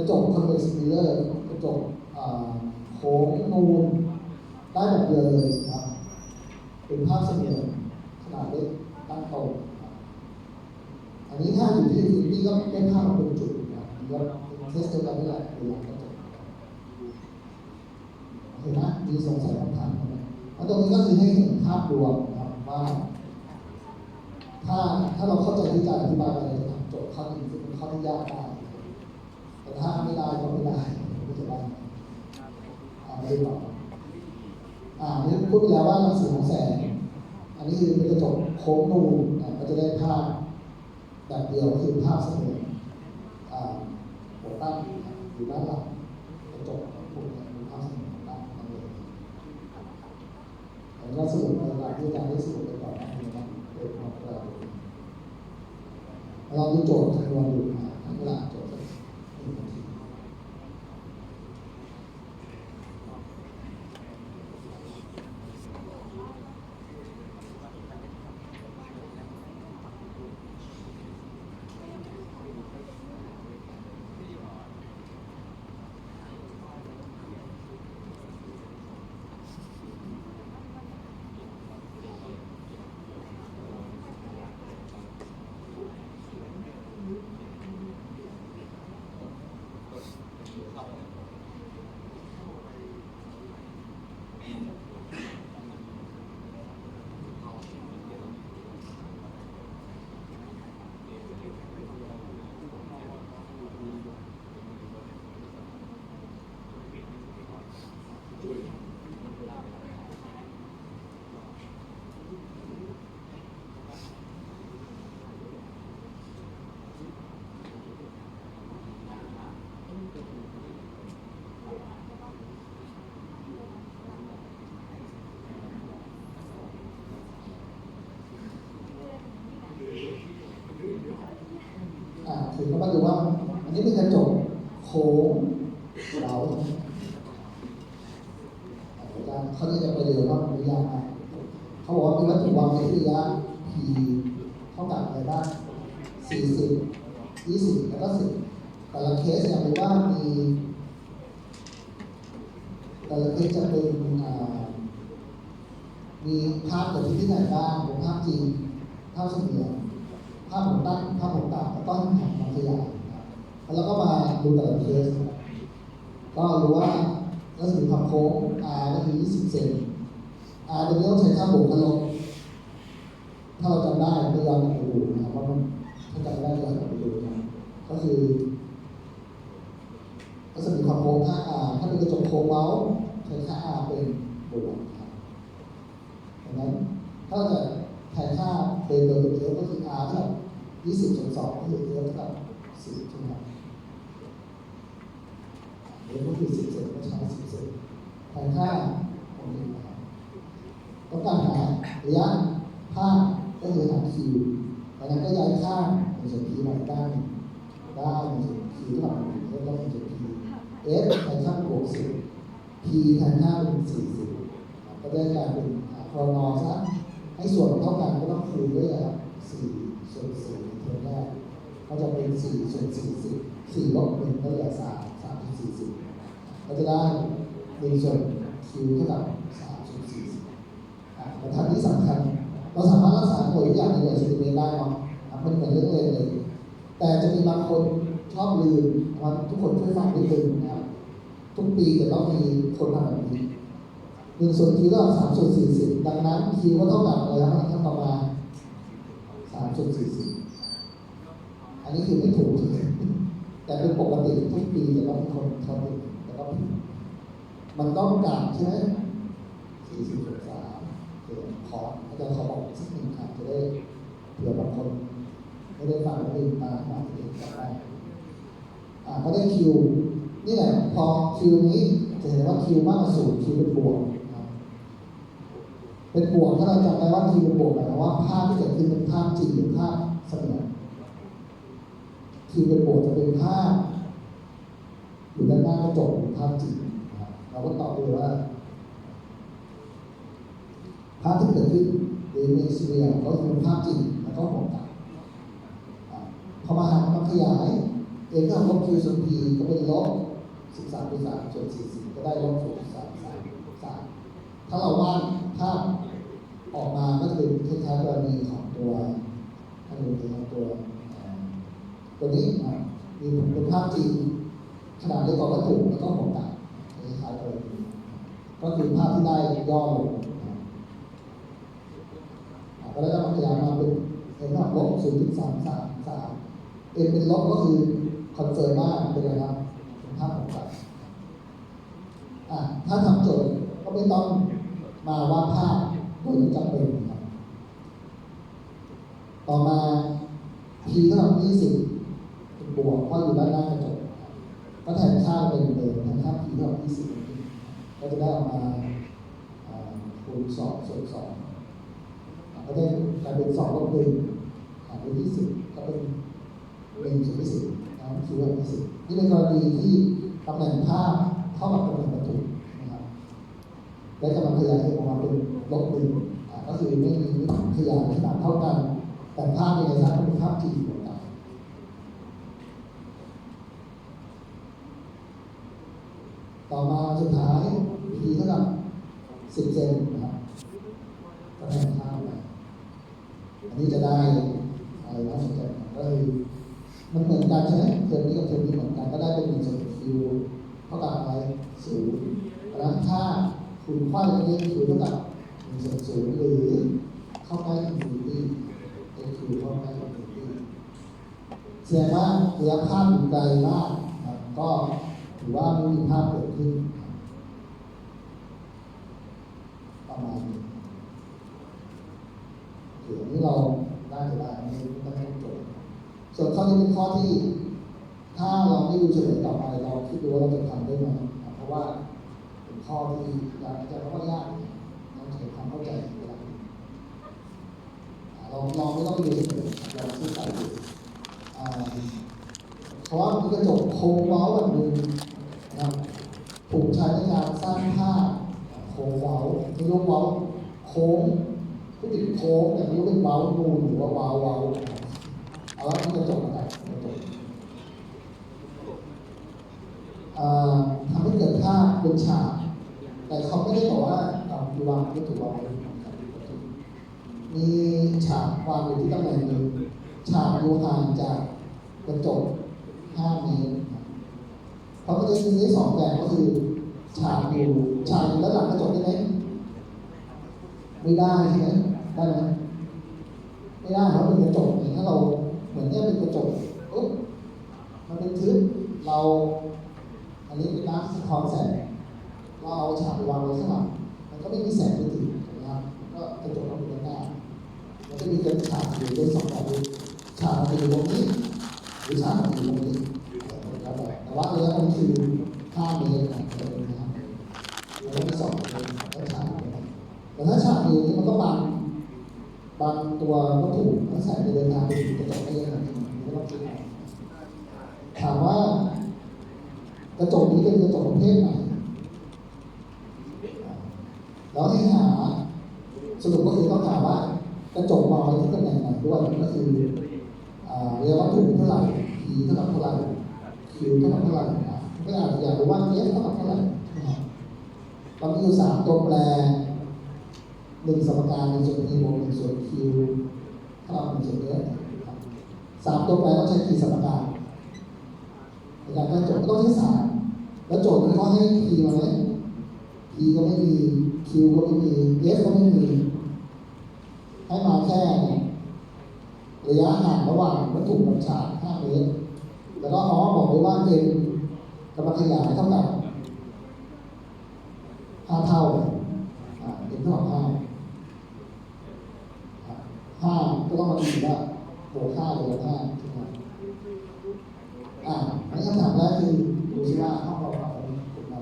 จกคอนเวกซ์มิเรอร์กระจกโค้งนูนได้แบบเดียวเลยครับเป็นภาพเสมือนขนาดเล็กตั้งตรงอันนี้ถ้าอยู่ที่ฟิลิปปินส์ก็ได้ภาพมาเป็นจุดนะครับก็เทสเดียวกันนี่แหละเป็นหลังกระจกเห็นไหมมีสงสัยคำถามไหมแล้วตรงนี้ก็คือให้เห็นภาพรวมนะครับว่าถ้าเราเข้าใจที่จะอธิบายอะไรจะทำโจทย์ข้อนี้ซึ่งเป็นข้อที่ยากได้แต่ถ้าไม่ได้ก็ไม่ได้ไม่จะได้ไม่ได้หรอกนี่พูดไปแล้วว่ารังสีของแสงอันนี้คือเป็นกระจกโค้งนูนก็จะได้ภาพแบบเดียวคือภาพเสมือนหัวตั้งอยู่ด้านหลังกระจกพวกนี้เป็นภาพเสมือนหัวตั้งนั่นเองอันนี้ก็สรุปในหลักที่อาจารย์ได้สรุปไปก่อนนะครับเป็นของเราดูโจทย์คำนวณอยู่ทั้งเวลาโจทย์สัก1 นาทีคือเขามาดูว่าอันนี้เป็นกระจกโค้งเราเขาจะไปเร็วว่ามันไม่ยากมากเขาบอกว่ามีวัตถุวางในระยะ p เท่ากับอะไรบ้าง40 20แล้วก็10แต่ละเคสอย่างเป็นว่ามีแต่ละเคสจะเป็นมีภาพเกิดที่ไหนบ้างเป็นภาพจริงภาพเสมือนภาพผมตั้งภาพผมต่างแล้วก็แผนความขยายแล้วก็มาดูแต่ละเคสก็รู้ว่ารัศมีความโค้ง r ก็คือ20 เซน r ตรงนี้ต้องใช้ค่าบวกกับลบถ้าเราจำได้ก็ย้อนกลับไปดูนะว่ามันถ้าจำได้ย้อนกลับไปดูนะก็คือรัศมีความโค้งค่า r ถ้าเป็นกระจกโค้งเมาส์ใช้ค่า r เป็นบวกครับดังนั้นถ้าจะแทนค่าเป็นโดยเป็น f ก็คือ r เท่ากับ20 ส่วน 2ก็คือ f เท่ากับ10ใช่ไหมครับก็คือ10 เซนก็ใช้10 เซนแทนค่าตรงนี้นะครับต้องการหาระยะภาพก็คือหา q ดังนั้นก็ย้ายค่า1 ส่วน p มาด้านได้1 ส่วน q เท่ากับ1ก็ต้อง1 ส่วน p f แทนค่าบวก10 p แทนค่าเป็น40ก็ได้กลายเป็นครนอซะให้ส่วนเท่ากันก็ต้องคูณด้วย4 ส่วน 4ในเทอมแรกก็จะเป็น4 ส่วน 40 4 ลบ 1ก็เหลือ3 ก็จะได้1 ส่วน q เท่ากับ3 ส่วน 40บรรทัดนี้สำคัญเราสามารถรักษาหน่วยทุกอย่างในหน่วยเซนติเมตรได้เนาะมันเหมือนเรื่องเลย แต่จะมีบางคนชอบลืมทุกคนช่วยฟังนิดนึงนะครับทุกปีจะต้องมีคนทำแบบนี้1 ส่วน q เท่ากับ3 ส่วน 40ดังนั้น q ก็เท่ากับอะไรครับท่านต่อมา3 ส่วน 40อันนี้คือไม่ถูกแต่เป็นปกติทุกปีจะต้องมีคนทำแต่ก็มันต้องกลับใช่ไหม 40/3เดี๋ยวขออาจารย์ขอบอกสักหนึ่งคำจะได้เผื่อบางคนไม่ได้ฟังแล้วลืมตามมาเองจำได้ก็ได้คิวนี่แหละพอคิวนี้จะเห็นว่าคิวมากกว่า0คิวเป็นบวกเป็นบวกถ้าเราจำได้ว่าคิวเป็นบวกหมายความว่าภาพที่เกิดขึ้นเป็นภาพจริงหรือภาพเสมือนคิวเป็นบวกจะเป็นภาพอยู่ด้านหน้ากระจกเป็นภาพจริงเราก็ตอบเลยว่าภาพที่เกิดขึ้นหรือในซีเรียลก็คือภาพจริงแล้วก็หัวกับพอมาหามาขยายเองก็ลบ q ส่วน p ก็เป็นลบ 13/3 ส่วน 44 ก็ได้ลบ 0.333 ถ้าเราวาดภาพออกมาก็จะเป็นคล้ายๆกรณีของตัวอันนี้ของตัวนี้มีเป็นภาพจริงขนาดเล็กกว่าวัตถุแล้วก็หัวกับคล้ายๆกรณีก็คือภาพที่ได้ย่อลงก็ได้มาขยายมาเป็นเห็นว่าลบ 0.333 เป็นลบก็คือคอนเฟิร์มว่าเป็นอะไรครับเป็นภาพของกันถ้าทำโจทย์ก็ไม่ต้องมาวาดภาพโดยไม่จำเป็นครับต่อมา p เท่ากับ20เป็นบวกเพราะอยู่ด้านหน้ากระจกก็แทนค่าเป็นเดิมแทนค่า p เท่ากับ20ก็จะได้ออกมาคูณ2 ส่วน 2ก็ได้กลายเป็น2 ลบ 1หารด้วย20ก็เป็น1 ส่วน 20นะครับคือว่า20นี่เป็นกรณีที่ตำแหน่งภาพเท่ากับตำแหน่งวัตถุนะครับได้กำลังขยายออกมาเป็นลบ 1ก็คือไม่มีขยายขนาดเท่ากันแต่ภาพในระยะเป็นภาพจริงเหมือนกันต่อมาสุดท้าย p เท่ากับ10 เซนนะครับก็แทนค่าไปอันนี้จะได้อะไรนะสนใจก็คือมันเหมือนกันใช่ไหมเทอมนี้กับเทอมนี้เหมือนกันก็ได้เป็น1 ส่วน q เท่ากับอะไร0เพราะฉะนั้นถ้าคุณไขว้ตรงนี้ q เท่ากับ1 ส่วน 0หรือเข้าใกล้ infinity q เข้าใกล้ infinity แสดงว่าระยะภาพอยู่ไกลมากก็ถือว่าไม่มีภาพเกิดขึ้นประมาณนี้เดี๋ยวนี้เราน่าจะได้ไม่ต้องให้จบส่วนข้อนี้เป็นข้อที่ถ้าเราไม่ดูเฉลยต่อไปเราคิดดูว่าเราจะทำได้ไหมเพราะว่าเป็นข้อที่อยากจะว่ายากเราใช้ความเข้าใจเราไม่ต้องดูเฉลยเราซื้อใส่ดูเพราะว่ามีกระจกโค้งเว้าแบบนึงนะครับถูกใช้ในการสร้างภาพโค้งเว้าไม่รู้เว้าโค้งผู้ติดโค้งแต่ไม่รู้เป็นเว้านูนหรือว่าเว้าเอาละมีกระจกอะไรทำให้เกิดภาพเป็นฉากแต่เขาไม่ได้บอกว่ามีวางไม่ถูกวางมีฉากวางอยู่ที่ตำแหน่งหนึ่งฉากอยู่ห่างจากกระจก5 เมตรเพราะมันจะมี2 แบบก็คือฉากอยู่ด้านหลังกระจกได้ไหมไม่ได้ใช่ไหมได้ไหมไม่ได้เพราะเป็นกระจกถ้าเราเหมือนเนี่ยเป็นกระจกปุ๊บมันเป็นทึบเราอันนี้เป็นน้ำสะท้อนแสงเราเอาฉากไปวางไว้ข้างหลังมันก็ไม่มีแสงไปถึงนะครับก็กระจกต้องอยู่ด้านหน้ามันจะมีกระฉากอยู่ด้วย2 แบบฉากมันอยู่ตรงนี้หรือฉากมันอยู่ตรงนี้แต่ว่าระยะมันคือ5 เมตรนะครับแล้วก็มี2 เมตรแล้วฉากแต่ถ้าฉากอยู่นี่มันก็บังตัววัตถุทั้งแสงจะเดินทางไปถึงกระจกได้ยังไงไม่ต้องคิดถามว่ากระจกนี้เป็นกระจกประเภทไหนแล้วให้หาสรุปก็คือต้องถามว่ากระจกวางไว้ที่ตำแหน่งไหนด้วยก็คือระยะวัตถุเท่าไหร่ p เท่ากับเท่าไหร่ q เท่ากับเท่าไหร่ก็อาจจะอยากรู้ว่า f เท่ากับเท่าไหร่เรามีอยู่3 ตัวแปร1 สมการ1 ส่วน p บวก1 ส่วน q เท่ากับ1 ส่วน f 3 ตัวแปรต้องใช้กี่สมการในการตั้งโจทย์ก็ต้องใช้3แล้วโจทย์มันก็ให้ p มาไหม p ก็ไม่มี q ก็ไม่มี f ก็ไม่มีให้มาแค่ระยะห่างระหว่างวัตถุกับฉาก5 เมตรแล้วก็บอกไว้ว่า m กำลังขยายเท่ากับ5 เท่า หรือลบ5ใช่ไหมอันนี้คำถามแรกคือดูสิว่าห้องเราเป็นยังไง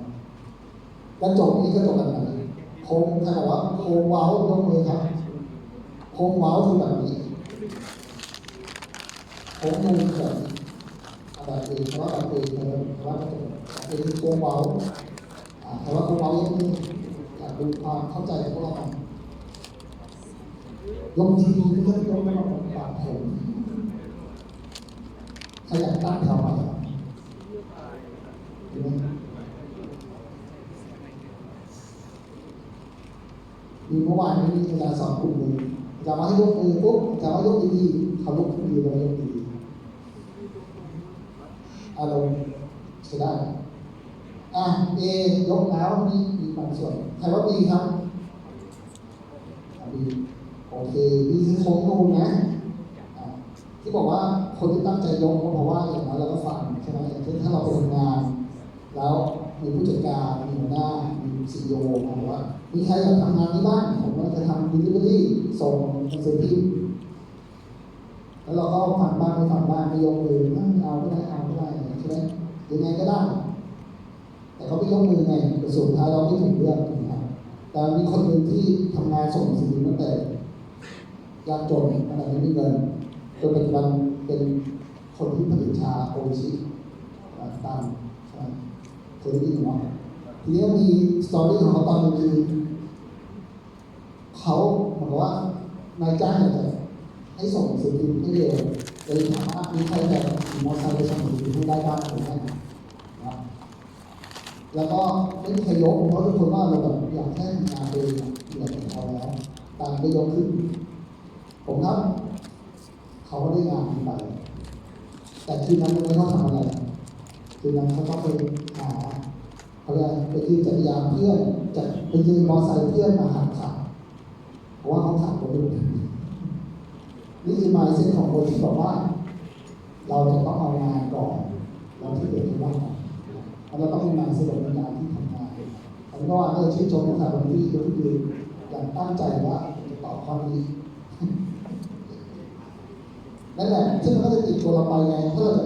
กระจกนี้กระจกแบบไหนโค้งใครบอกว่าโค้งเว้ายกมือครับโค้งเว้าคือแบบนี้โค้งนูนแบบแบบอื่นเพราะว่าแบบอื่นเพราะว่ากระจกเป็นโค้งเว้าแต่ว่าโค้งเว้ายกมืออยากดูความเข้าใจของพวกเรายกทีไม่ใช่ยกแบบปากผมใครอยากตั้งแถวใหม่เมื่อวานนี้มีอาจารย์สอนกลุ่มหนึ่งอาจารย์มาให้ยกมือปุ๊บอาจารย์ว่ายกดีๆเขายกดีๆแล้วยกดีอารมณ์ใช้ได้เอยกแล้วมีบางส่วนใครว่าบีครับบีโอเคบีคือโค้งนูนนะที่บอกว่าคนที่ตั้งใจยกเพราะว่าอย่างนั้นเราก็ฟังใช่ไหมอย่างเช่นถ้าเราไปทำงานแล้วมีผู้จัดการมีหัวหน้ามีซีอีโอบอกว่ามีใครอยากทำงานนี้บ้างผมว่าจะทำ delivery ส่งหนังสือพิมพ์แล้วเราก็ฟังบ้างไม่ฟังบ้างไม่ยกมือเอาไม่ได้ใช่ไหมยังไงก็ได้แต่เขาไม่ยกมือไงแต่สุดท้ายเราไม่ถึงเรื่องนะครับแต่มีคนหนึ่งที่ทำงานส่งหนังสือพิมพ์ตั้งแต่ยากจนขนาดไม่มีเงินจนปัจจุบันเป็นคนที่ผลิตชาโอชิตามเคยได้ยินเนาะทีนี้มีสตอรี่ของเขาตอนนึงคือเขาบอกว่านายจ้างอยากจะให้ส่งสื่อพิมพ์ให้เร็วเลยถามว่ามีใครแบบขี่มอเตอร์ไซค์ไปส่งสื่อพิมพ์ให้ได้บ้างหรือไม่นะแล้วก็ไม่มีใครยกเพราะทุกคนว่าเราแบบอยากแค่ทำงานเองเหนื่อยพอแล้วตามได้ยกขึ้นผมครับเขาก็ได้งานไปแต่คืนนั้นไม่ต้องทำอะไรคืนนั้นเขาต้องไปหาเขาจะไปยืมจักรยานเพื่อนจะไปยืมมอเตอร์ไซค์เพื่อนมาหัดขับเพราะว่าเขาขับรถอยู่นี่คือ mindset ของคนที่บอกว่าเราจะต้องเอางานก่อนเราที่เหลือที่ว่างเราต้องมี mindset ในการที่ทำงานผมก็ว่าชื่นชมนะครับวันที่ยกมืออย่างตั้งใจว่าจะตอบข้อนี้นั่นแหละซึ่งมันก็จะติดตัวเราไปไงถ้าเราจะ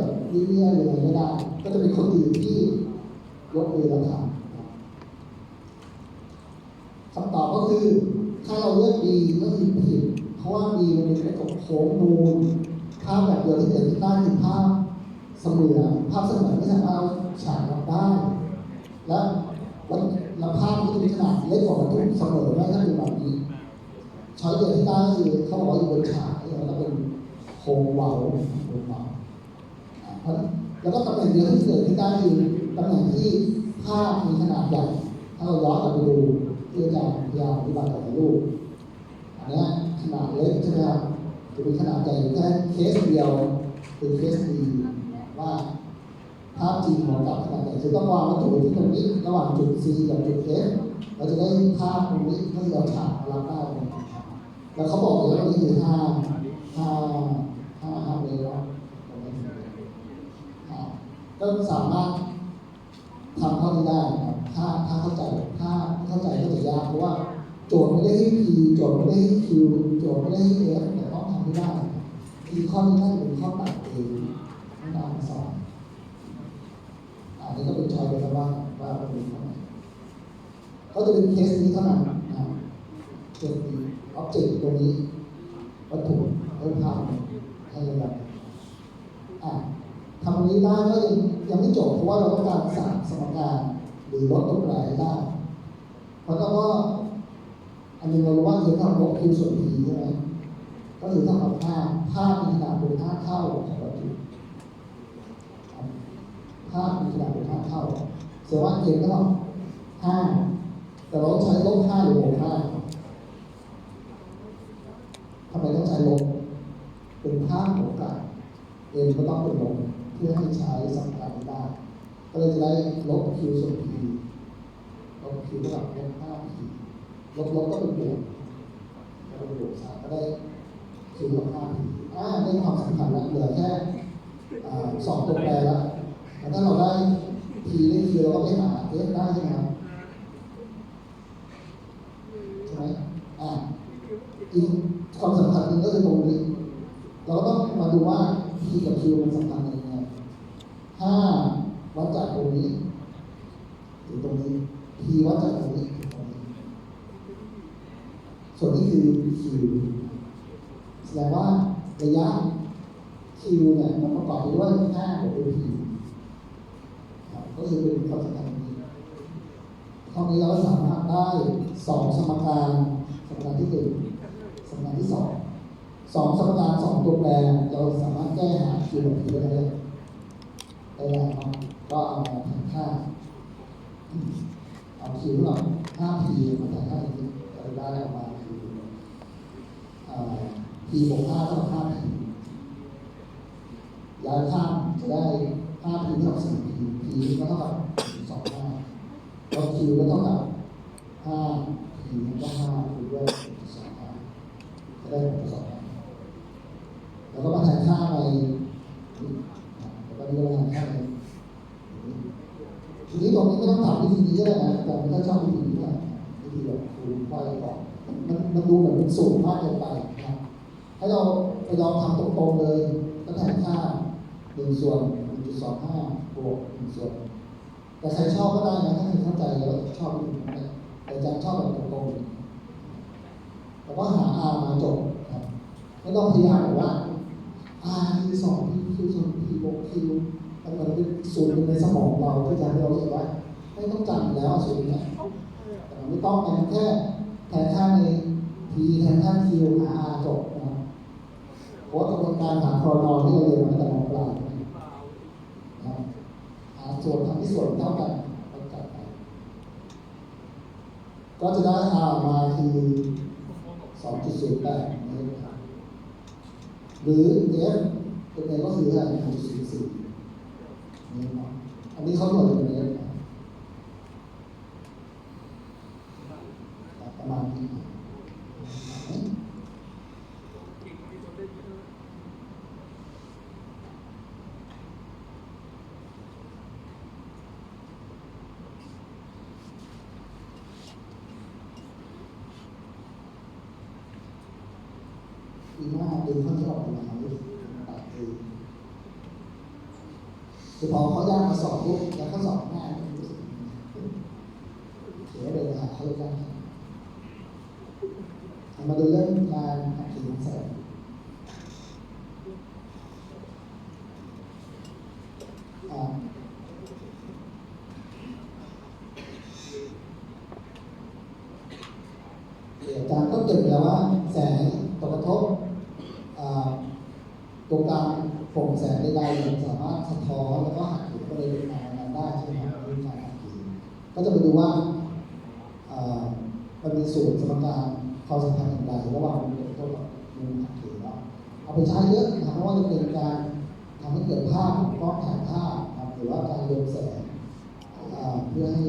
เรื่อยๆเลยไม่ได้ก็จะเป็นคนอื่นที่ยกมือแล้วทำคำตอบก็คือถ้าเราเลือกดีก็คือผิดเพราะว่าดีมันเป็นกระจกโค้งนูนภาพแบบเดียวที่เกิดขึ้นได้คือภาพเสมือนภาพเสมือนไม่สามารถเอาฉากรับได้และภาพที่มีขนาดเล็กกว่าวัตถุเสมอไม่ถ้าเป็นแบบนี้ช้อยเดียวที่ได้คือเขาบอกว่าอยู่บนฉากแล้วเป็นโค้งเว้าแล้วก็ตำแหน่งเดียวที่เกิดขึ้นได้คือตำแหน่งที่ภาพมีขนาดใหญ่ถ้าเราย้อนกลับไปดูที่อาจารย์พยายามอธิบายกับลูกอันนี้ขนาดเล็กใช่ไหมครับจะมีขนาดใหญ่แค่เคสเดียวคือเคสดีว่าภาพจริงของกับขนาดใหญ่คือต้องวางวัตถุที่ตรงนี้ระหว่างจุด C กับจุด F เราจะได้ภาพตรงนี้เพื่อเราฉากมารับได้แล้วเขาบอกเลยว่านี่คือ5เมตรก็สามารถทำข้อนี้ได้ถ้าเข้าใจถ้าเข้าใจก็จะยากเพราะว่าโจทย์ไม่ได้ให้ P โจทย์ไม่ได้ให้ Q โจทย์ไม่ได้ให้ F แต่ต้องทำให้ได้ที่ข้อนี้น่าจะเป็นข้อตัดเองไม่นำมาสอนอันนี้ก็เป็นชอยไปแล้วว่าเป็นข้อไหนก็จะเป็นเคสนี้เท่านั้นเคสนี้อ็อบเจกต์ตัวนี้วัตถุให้ภาพให้ระดับทำอันนี้ได้ก็ยังไม่จบเพราะว่าเราต้องการสั่งสมการหรือลดตัวแปรได้เพราะว่าอันนึงเรารู้ว่าคือเท่ากับลบ q ส่วน p ใช่ไหมก็คือเท่ากับภาพมีขนาดเป็น5 เท่าของวัตถุภาพมีขนาดเป็น5 เท่าแสดงว่าเก็เท่า5แต่เราใช้ลบ5หรือบวก5ทำไมต้องใช้ลบเป็นภาพของการก็ต้องเป็นลบเพื่อให้ใช้สมการได้ก็เลยจะได้ลบ q ส่วน p ลบ q เท่ากับลบ 5p ลบก็เป็นบวกก็ได้ q เท่ากับ 5p ได้ความสำคัญแล้วเหลือแค่2 ตัวแปรแล้วแต่ถ้าเราได้ p ได้ q เราก็ไปหา f ได้ใช่ไหมครับใช่ไหมอีกความสำคัญนึงก็คือตรงนี้เราก็ต้องมาดู ดูว่า P กับ Q มันสัมพันธ์ยังไงถ้าวัดจากตรงนี้ถึงตรงนี้ P วัดจากตรงนี้ถึงตรงนี้ส่วนนี้คือ Q แสดงว่าระยะ Q เนี่ยมันประกอบไปด้วย5บวกด้วย P ก็คือเป็นความสัมพันธ์นี้คราวนี้เราสามารถได้2สมการสมการที่1สมการที่2สมการ2ตัวแปรเราสามารถแก้หา Q กับ P ได้เลยก็เอามาแทนค่าเอา Q เรา 5P มาแทนค่านี้เราได้ออกมาคือ P บวก5เท่ากับ 5P ย้ายข้างจะได้ 5P เท่ากับ 4P P ก็เท่ากับ25แล้ว Q ก็เท่ากับ 5P ก็5คูณด้วย25จะได้25แล้วก็มาแทนค่าในแล้วก็มีการแทนค่าในทีนี้ตรงนี้ไม่ต้องถามวิธีนี้ก็ได้นะแต่ไม่ต้องชอบวิธีนี้นะวิธีแบบคูณไฟก่อนมันดูเหมือนเป็นสูงมากเกินไปนะให้เราไปลองทำตรงๆเลยก็แทนค่า1 ส่วน 1.25 บวก 1 ส่วนแต่ใครชอบก็ได้นะถ้าใครเข้าใจแล้วชอบวิธีนี้แต่อาจารย์ชอบแบบตรงๆแต่ว่าหา R มาจบครับไม่ต้องพยายามแบบว่า R คือ2 P คือ2 P บวก Q มันเป็นส่วนหนึ่งในสมองเราที่จะให้เรารู้สึกว่าไม่ต้องจำแล้วส่วนนี้แต่มันไม่ต้องมันแค่แทนค่าใน P แทนค่า Q R จบนะครับเพราะกระบวนการหาคอรนที่เราเรียนมาตั้งแต่ม.ปลายนะครับหาส่วนทำที่ส่วนเท่ากันก็จัดไปก็จะได้ R ออกมาคือ 2.08 เมตรครับหรือ F เป็นไงก็คืออะไร 1.04อันนี้เขาหน่วยเป็นเมตรประมาณนี้ปีหน้าเดือนเขาจะออกมาตัดเองคือพอเขาย่างมาสอบปุ๊บแล้วเขาสอบง่ายเขียนเลยนะเขาเลยกันมาดูเรื่องการหักขีดแสงอาจารย์ก็เกิดแล้วว่าแสงตกกระทบตรงกลางโปร่งแสงใดๆสามารถสะท้อนแล้วก็หักขีดบริเวณนั้นได้ใช่ไหมครับเรื่องการหักขีดก็จะไปดูว่ามันมีสูตรสมการความสัมพันธ์อย่างไรระหว่างมุมตกกระทบกับมุมหักขีดเนาะเอาไปใช้เยอะนะเพราะว่าจะเป็นการทำให้เกิดภาพกล้องถ่ายภาพหรือว่าการเรืองแสงเพื่อให้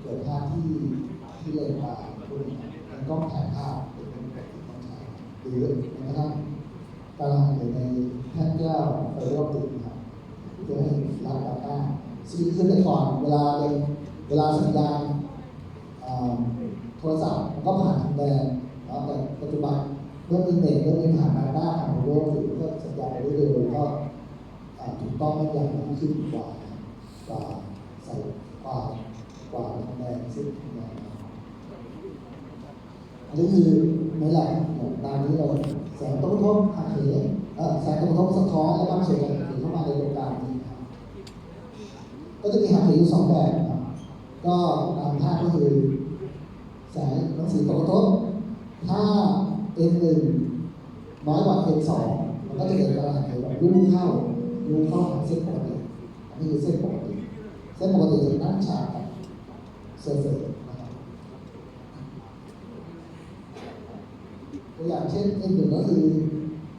เกิดภาพที่เลนตาเป็นกล้องถ่ายภาพเป็นปกติต้องใช้หรือแม้กระทั่งการหักขีดในแท่นแก้วไฟรอบติดครับเพื่อให้รับดาต้าซึ่งขึ้นไปก่อนเวลาสัญญาณโทรศัพท์มันก็ผ่านทางแดนแล้วแต่ปัจจุบันเมื่อมีเน็ตเมื่อมีผ่านดาต้าผ่านโลกถึงก็สัญญาณได้เร็วก็ถูกต้องไม่ยากขึ้นกว่าใส่กว่าทางแดนซึ่งทางแดนอันนี้คือในแหล่งตามนี้เลยแสงตกกระทบหักเหแสงตกกระทบสะท้อนและบางส่วนหักเหเข้ามาในวงการนี้ครับก็จะมีหักเหอยู่2แบบครับก็ตามภาพก็คือแสงรังสีตกกระทบถ้า N1 น้อยกว่า N2 มันก็จะเกิดการหักเหแบบลูกเข้าหาเส้นปกติอันนี้คือเส้นปกติจะตั้งฉากกับเซอร์เฟซนะครับตัวอย่างเช่น N1 ก็คือ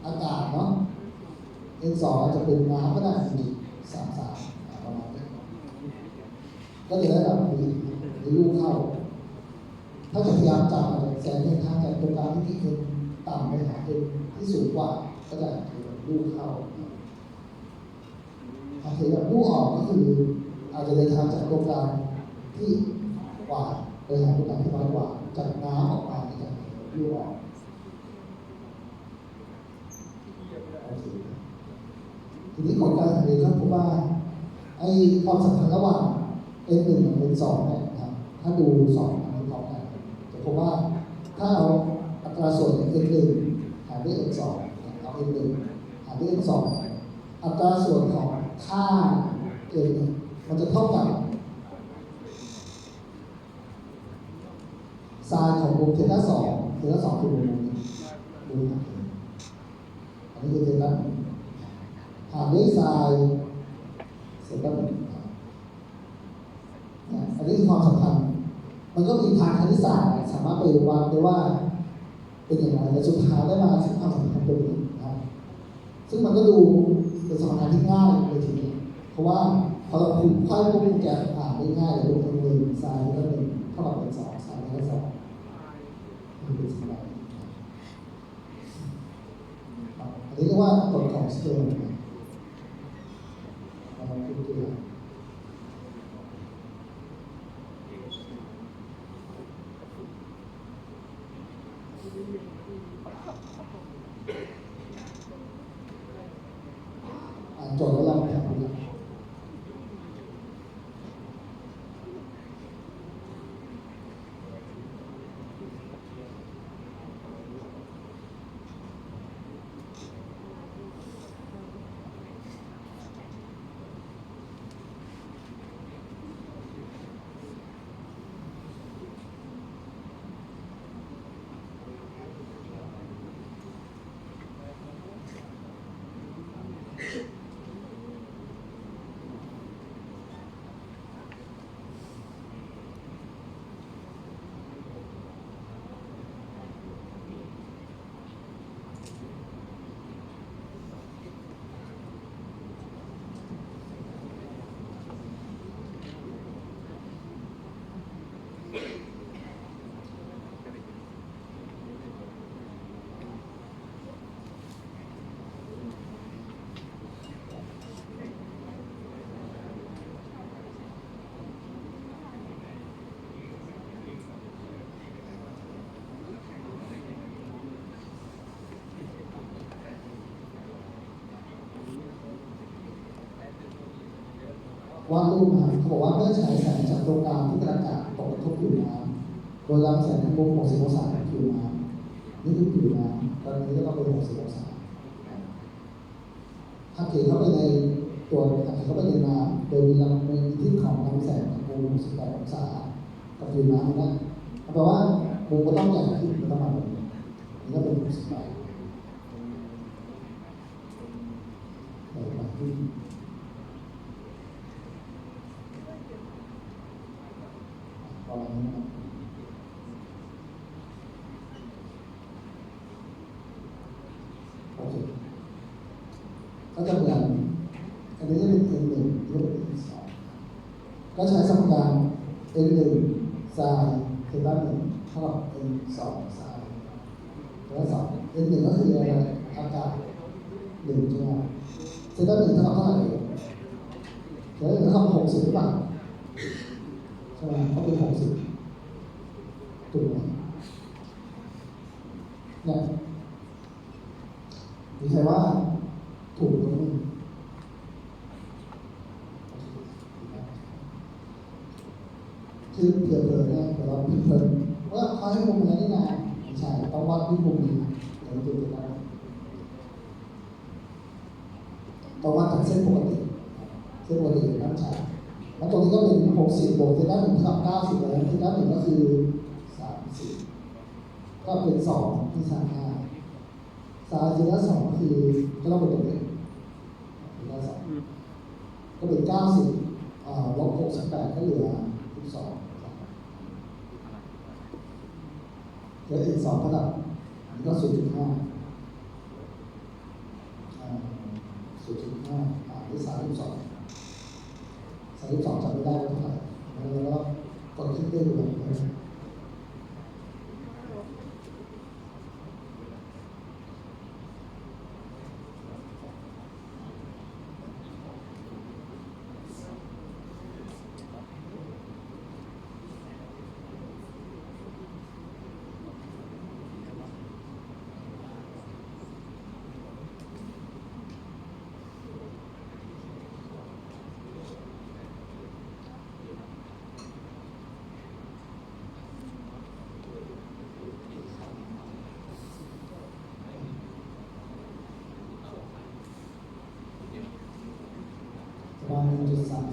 อากาศเนาะ N2 จะเป็นน้ำก็ได้มี33ประมาณนี้ก็จะได้แบบมีลูกเข้าถ้าจะพยายามจับแสงทางจากตรงกลางที่เป็นต่ำไปหาเป็นที่สูงกว่าก็จะลูกเข้าหากเห็นแบบลูกออกก็คืออาจจะเดินทางจากตรงกลางที่กว่าไปหาตรงกลางที่น้อยกว่าจากน้ำออกมาจากลูกออกโอเค ทีนี้ผลการสังเกตก็พบว่าไอ้ความสัมพันธ์ระหว่าง N1 กับ N2 เนี่ยนะครับถ้าดู2อันนี้พร้อมกันจะพบว่าถ้าเอาอัตราส่วน N1 หารด้วย N2 เอา N1 หารด้วย N2 อัตราส่วนของค่า N เนี่ยมันจะเท่ากับไซน์ของวงเทต้า2เทต้า2คือวงนี้ดูนะอันนี้คือเทต้าหารด้วยไซน์เซต้าอันนี้คือความสัมพันธ์มันก็มีทางคณิตศาสตร์สามารถไปวัดได้ว่าเป็นอย่างไรแต่สุดท้ายได้มาซึ่งความสัมพันธ์ตรงนี้นะครับซึ่งมันก็ดูเป็นสมการที่ง่ายเลยทีนี้เพราะว่าพอเราคูณค่อยพวกโปรแกรมอ่านได้ง่ายเลยลง1ไซน์ก็1เท่ากับเป็น2ไซน์ก็2มันเป็นสิ่งใดอันนี้เรียกว่ากฎของสเกลเราคิดตัวอย่างโจทย์แล้วเราทำดูวาดรูปนะเขาบอกว่าเมื่อฉายแสงจากดวงดาวที่กำลังตกกระทบผิวน้ำโดยรับแสงในมุม60องศาของผิวน้ำนี่คือผิวน้ำตอนนี้ก็ต้องเป็น60องศาถ้าเขียนเข้าไปในตัวถ้าเขียนเข้าไปในน้ำโดยมีทิศของลำแสงในมุม68องศากับผิวน้ำนะแปลว่ามุมก็ต้องใหญ่ขึ้นประมาณนี้นี่ก็เป็น68ใหญ่กว่าที่ประมาณนี้นะโอเคก็จะเหมือนอันนี้จะเป็น N1 นี่ก็เป็น N2 ก็ใช้สมการ N1 ไซน์เทต้า1เท่ากับ N2 ไซน์เทต้า2 N1 ก็คืออะไรอากาศ1ใช่ไหมเทต้า1เท่ากับเท่าไหร่เทต้า1เท่ากับ60หรือเปล่าใช่ไหมเขาเป็น60ถูกไหมเนี่ยมีใครว่าถูกหรือไม่คือเผื่อๆเนี่ยเดี๋ยวเราเพลินว่าเขาให้มุมอะไรนี่นะไม่ใช่ต้องวัดที่มุมนี้เดี๋ยวเราดูกันนะต้องวัดจากเส้นปกติน้ำชาแล้วตรงนี้ก็เป็น60บวกเทต้า1เท่ากับ90แล้วเทต้า1ก็คือ30ก็เป็น2ที่35ไซน์เทต้า2ก็คือก็ต้องเป็นตรงนี้เทต้า2ก็เป็น90ลบ68ก็เหลือ12เหลืออีก2ระดับอันนี้ก็ 0.5 ที่32จำไม่ได้ว่าเท่าไหร่แล้วก็กดคลิกได้ดูเลย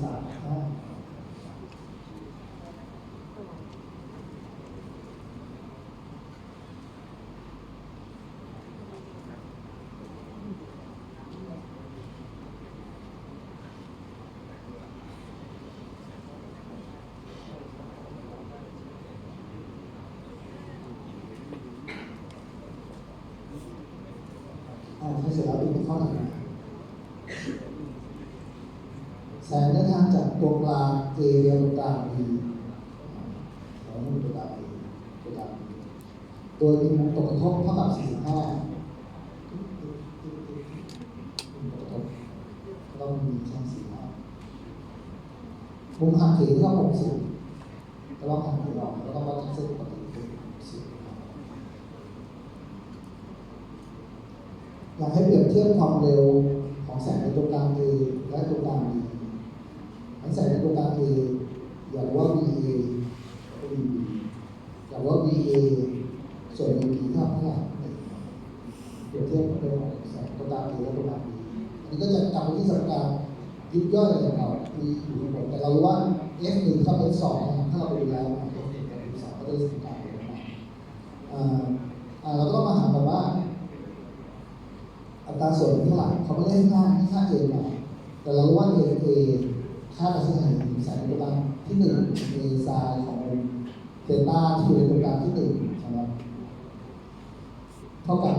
3 5ถ้าเสร็จแล้วเป็นข้อถัดมาแสงเดินทางจากตัวกลาง A เรียงตัวกลาง B แล้วนี่ตัวกลาง A ตัวกลาง B โดยมีมุมตกกระทบเท่ากับ45มุมตกกระทบต้องมีช่อง45มุมหักเหเท่ากับ60ก็ต้องหักเหออกแล้วต้องวัดจากเส้นปกติคือ60อยากให้เปรียบเทียบความเร็วของแสงในตัวกลาง A และตัวกลาง B แสงในตัวกลาง A อยากว่า VA ก็ VB อยากว่า VA ส่วน VB เท่าไหร่เปรียบเทียบกับแสงตัวกลาง A และตัวกลาง B อันนี้ก็จะกลับไปที่สมการยิบย่อยของเราที่อยู่ข้างบนแต่เรารู้ว่า F1 เท่า F2 นะครับถ้าเราไปดูแล้ว F1 กับ F2 ก็ได้สมการเลยนะเราก็ต้องมาหาแบบว่าอัตราส่วนเท่าไหร่เขาไม่ได้ค่าA มาแต่เรารู้ว่า A ค่าการใช้งานของแสงในตัวกลางที่1 A ไซน์ของเดลต้าที่อยู่ในตัวกลางที่1นะครับเท่ากับ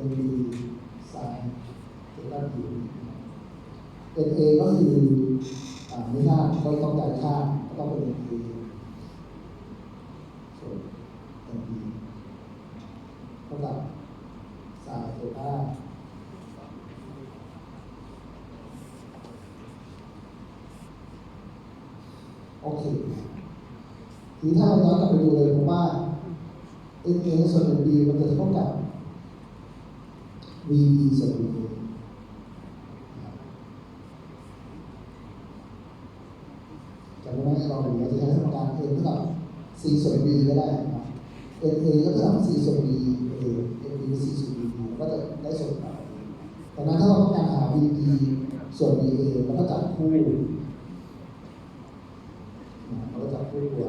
MB ไซน์เดลต้า B NA ก็คือไม่ค่าก็ต้องจ่ายค่าก็ต้องเป็น NA ส่วน MB เท่ากับไซน์เดลต้าโอเคทีนี้ถ้าเราย้อนกลับไปดูเลยผมว่า NA ส่วน NB มันจะเท่ากับ VB ส่วน VA จำได้ไหมเราดูเราจะใช้สมการ N เท่ากับ C ส่วน B ก็ได้นะครับ NA ก็เท่ากับ C ส่วน B NB เป็น C ส่วน VB ก็จะได้ส่วนต่างดังนั้นถ้าเราต้องการหา VB ส่วน VA เราก็จับคู่เราก็จับคู่ตัว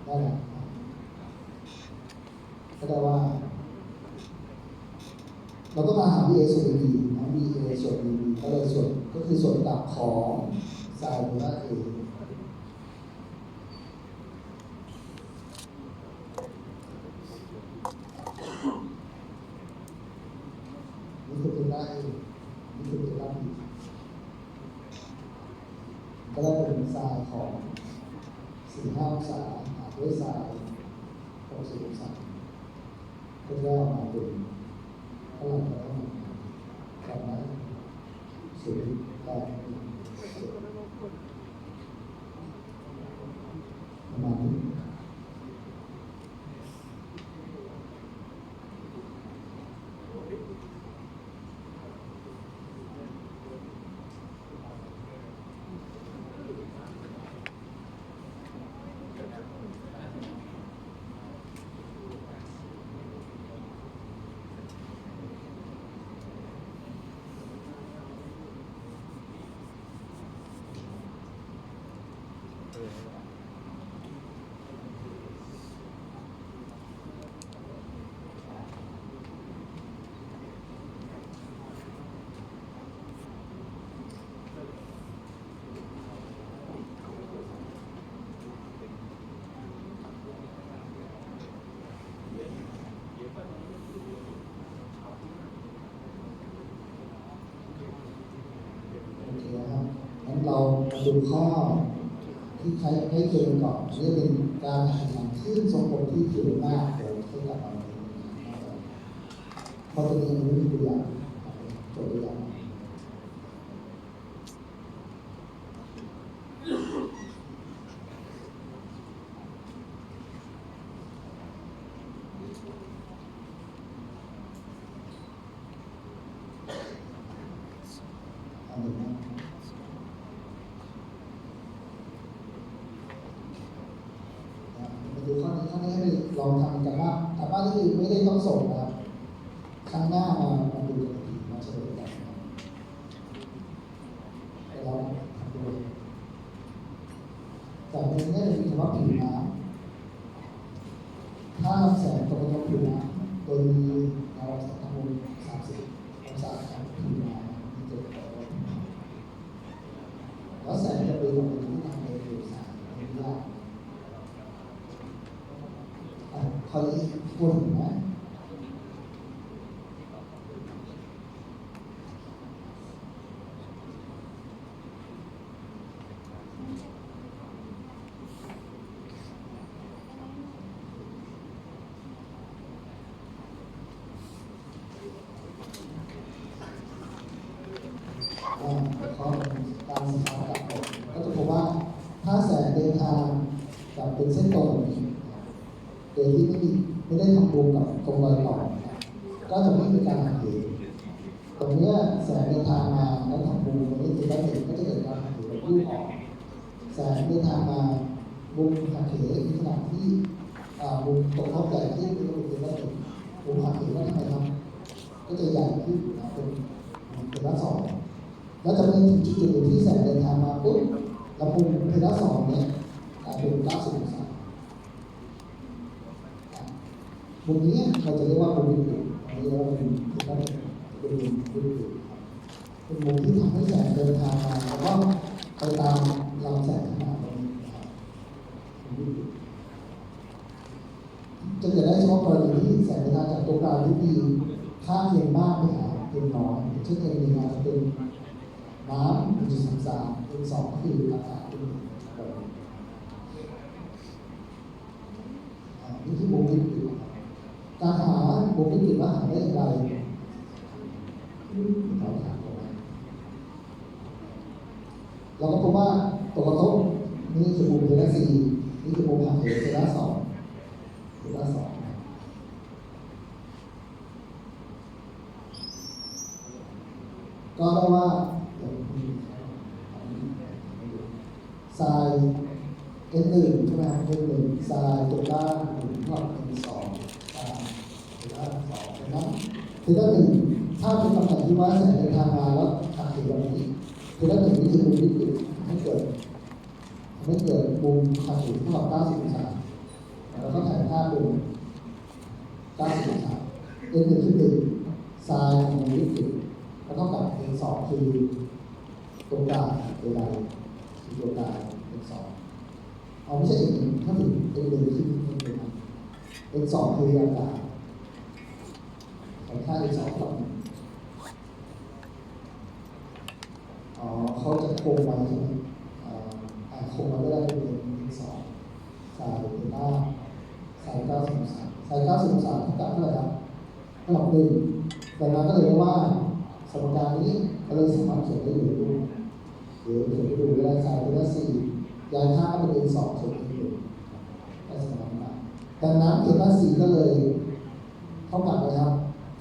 ได้ไหมก็ได้ว่าเราต้องมาหา VA ส่วน VB นะ VA ส่วน VB ก็เลยส่วนก็คือส่วนต่างของไซน์ตัว A นี่คือตัว A นี่คือตัว B ก็ได้เป็นไซน์ของ45 องศาหารด้วยไซน์60 องศาก็จะได้ออกมาเป็นเท่าไหร่ก็ได้กลับมา0.8ประมาณนี้เราดูข้อที่ใช้ให้เกณฑ์ก่อนนี่เป็นการแข่งขันขึ้นทรงผมที่เขียวมากเดี๋ยวให้กลับมาเพราะตรงนี้มันไม่มีตัวอย่างตัวอย่างอันนี้นะเ ลองทำกันบ้างแต่บ้านที่ไม่ได้ต้องส่งนะครับครั้งหน้ามาดูกันอีกมาเฉลยกันเราทำดูแต่ในนี้มีคำว่าผิวน้ำถ้าแสงตกกระทบผิวน้ำโดยมีแนวสังคม30 องศาของผิวน้ำที่เกิดขึ้นแล้วแสงจะไปลงที่ทางในผิวสารไม่ยากเขาเลยพูดถึงนะเขาการสะท้อนกลับก็จะพบว่าถ้าแสงเดินทางแบบเป็นเส้นตรงแบบนี้โดยที่ไม่ได้ทำวงกับตรงรอยต่อก็จะไม่มีการหักเหตรงนี้แสงเดินทางมาแล้วทำวงตรงนี้คือด้านหนึ่งก็จะเกิดการหักเหแบบยืดออกแสงเดินทางมาวงหักเหในขณะที่วงตรงเท่าใหญ่ที่เป็นวงเป็นด้านหนึ่งวงหักเหว่าทำไมครับก็จะใหญ่ขึ้นเป็นด้านสองแล้วจะไปถึงจุดหนึ่งที่แสงเดินทางมาปุ๊บแล้วมุมเพดานสองเนี่ยเป็น90 องศามุมนี้เราจะเรียกว่ามุมวิกฤตอันนี้เราเป็นมุมวิกฤตเป็นมุมที่ทำให้แสงเดินทางมาแล้วก็ไปตามลำแสงขนาดนี้จะเกิดได้เฉพาะกรณีที่แสงเดินทางจากตัวกลางที่มีค่าเทียมมากไปหาเทียมน้อยเช่นกรณีอาจจะเป็นน้ำ1.33เป็น2ก็คืออากาศเป็นนี่คือวงวิกฤตการหาวงวิกฤตว่าหาได้อย่างไรเราก็พบว่าตัวกระทบนี่คือมุมเทเลซีนี่คือมุมหักเหเทเลสองก็ได้ว่าไซน์N1ใช่ไหมครับ N1 ไซน์ตัวด้านหมุนรอบ N2 ไซน์ตัวด้าน2นะครับคือด้านหนึ่งถ้าเป็นตำแหน่งที่ว่าแสงเดินทางมาแล้วหักเหแบบนี้คือด้านหนึ่งนี่คือมุมวิกฤตให้เกิดมุมหักเหเท่ากับ90 องศาแล้วก็ถ่ายภาพดู90 องศา N1 คือ1ไซน์ของมุมวิกฤตแล้วเท่ากับ N2 คือตัวกลางตัวใดคือตัวกลาง N2 เอาไม่ใช่ N1 ถ้าถึง N1 คือN2 คืออากาศของค่า N2 กับเขาจะคงไว้ใช่ไหมคงไว้ก็ได้เป็น N2 สายเป็นหน้าสาย90 องศาสาย90 องศาเท่ากับเท่าไหร่ครับเท่ากับ1แต่เราก็เลยว่าสมการนี้ก็เลยสามารถเขียนได้อยู่ด้วยหรือเขียนได้ดูได้ไซน์ได้4ย้ายค่าก็เป็น2ส่วน1ได้สมการมาดังนั้นเทต้า4ก็เลยเท่ากับนะครับ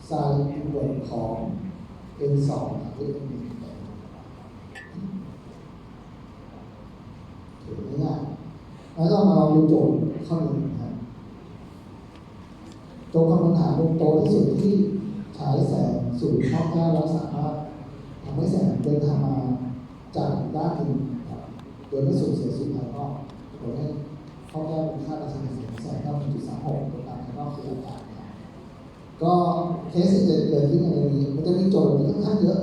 ไซน์อินเวอร์สของ n2 หรือ n1 ถือง่ายๆแล้วก็มาเราดูโจทย์ข้อหนึ่งนะครับโจทย์คำนวณหาวงโตที่สุดที่ฉายแสงสู่ช่องแก้วแล้วสามารถทำให้แสงเดินทางมาจากด้านหนึ่งโดยไม่สูญเสียสิ่งภายนอกโดยให้ช่องแก้วเป็นค่าดัชนีแสง 1.36 ตัวต่างภายนอกคืออากาศก็เคสที่เกิดขึ้นในนี้มันจะมีโจทย์ที่ค่อนข้างเยอะ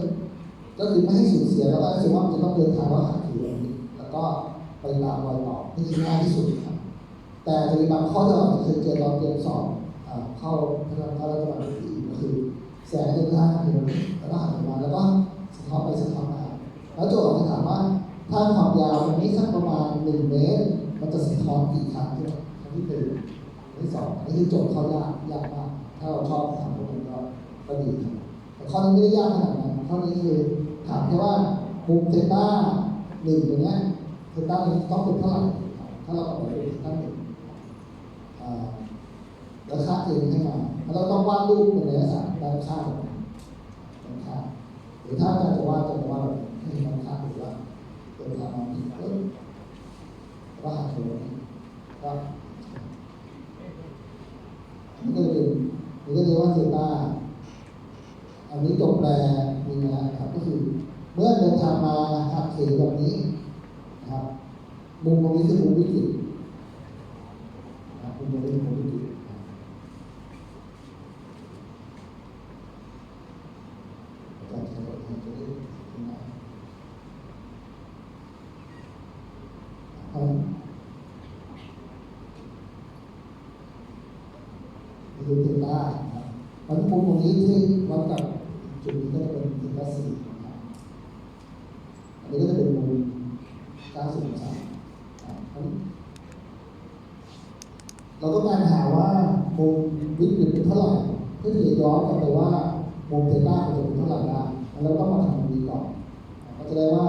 ก็คือไม่ให้สูญเสียแล้วก็ถือว่ามันจะต้องเดินทางแล้วหักเหแล้วก็ไปตามรอยต่อนี่คือง่ายที่สุดครับแต่จะมีบางข้อที่เราเคยเจอตอนเตรียมสอบเข้าพนักงานรัฐบาลที่ก็คือแสงเดินทางหักเหแล้วก็หักมาแล้วก็สะท้อนไปสะท้อนมาแล้วโจทย์จะถามว่าถ้าความยาวตรงนี้สักประมาณ1 เมตรมันจะสะท้อนกี่ครั้งใช่ไหมครั้งที่1 ที่ 2นี่คือโจทย์เขายากมากถ้าเราชอบทำพวกนี้ก็ดีครับแต่ข้อนี้ไม่ได้ยากขนาดนั้นข้อนี้คือถามแค่ว่ามุมเทต้า1ตรงนี้เทต้า1ต้องเป็นเท่าไหร่ถ้าเราเอาไปเป็นเทต้า1แล้วค่าเองให้มาแล้วเราต้องวาดรูปเป็นระยะด้านข้างหรือถ้าอาจารย์จะวาดแบบให้ด้านข้างหรือว่าเป็นทางมาผิดก็หาตัวก็ นี่ก็เรียกว่าเทต้าอันนี้ตัวแปรนี่นะครับก็คือเมื่อเดินทางมาหักเหแบบนี้นะครับมุมตรงนี้คือมุมวิกฤตมุมตรงนี้คือมุมวิกฤตการใช้แบบนี้จะได้ง่ายดูเทต้าครับมันมุมตรงนี้ที่วัดกับจุดนี้ก็จะเป็นเทต้า4นะครับอันนี้ก็จะเป็นมุม90 องศาเราก็การหาว่ามุมวิกฤตเป็นเท่าไหร่เพื่อที่จะย้อนกลับไปว่ามุมเทต้าจะเป็นเท่าไหร่ได้แล้วเราต้องมาทำมุมนี้ก่อนก็จะได้ว่า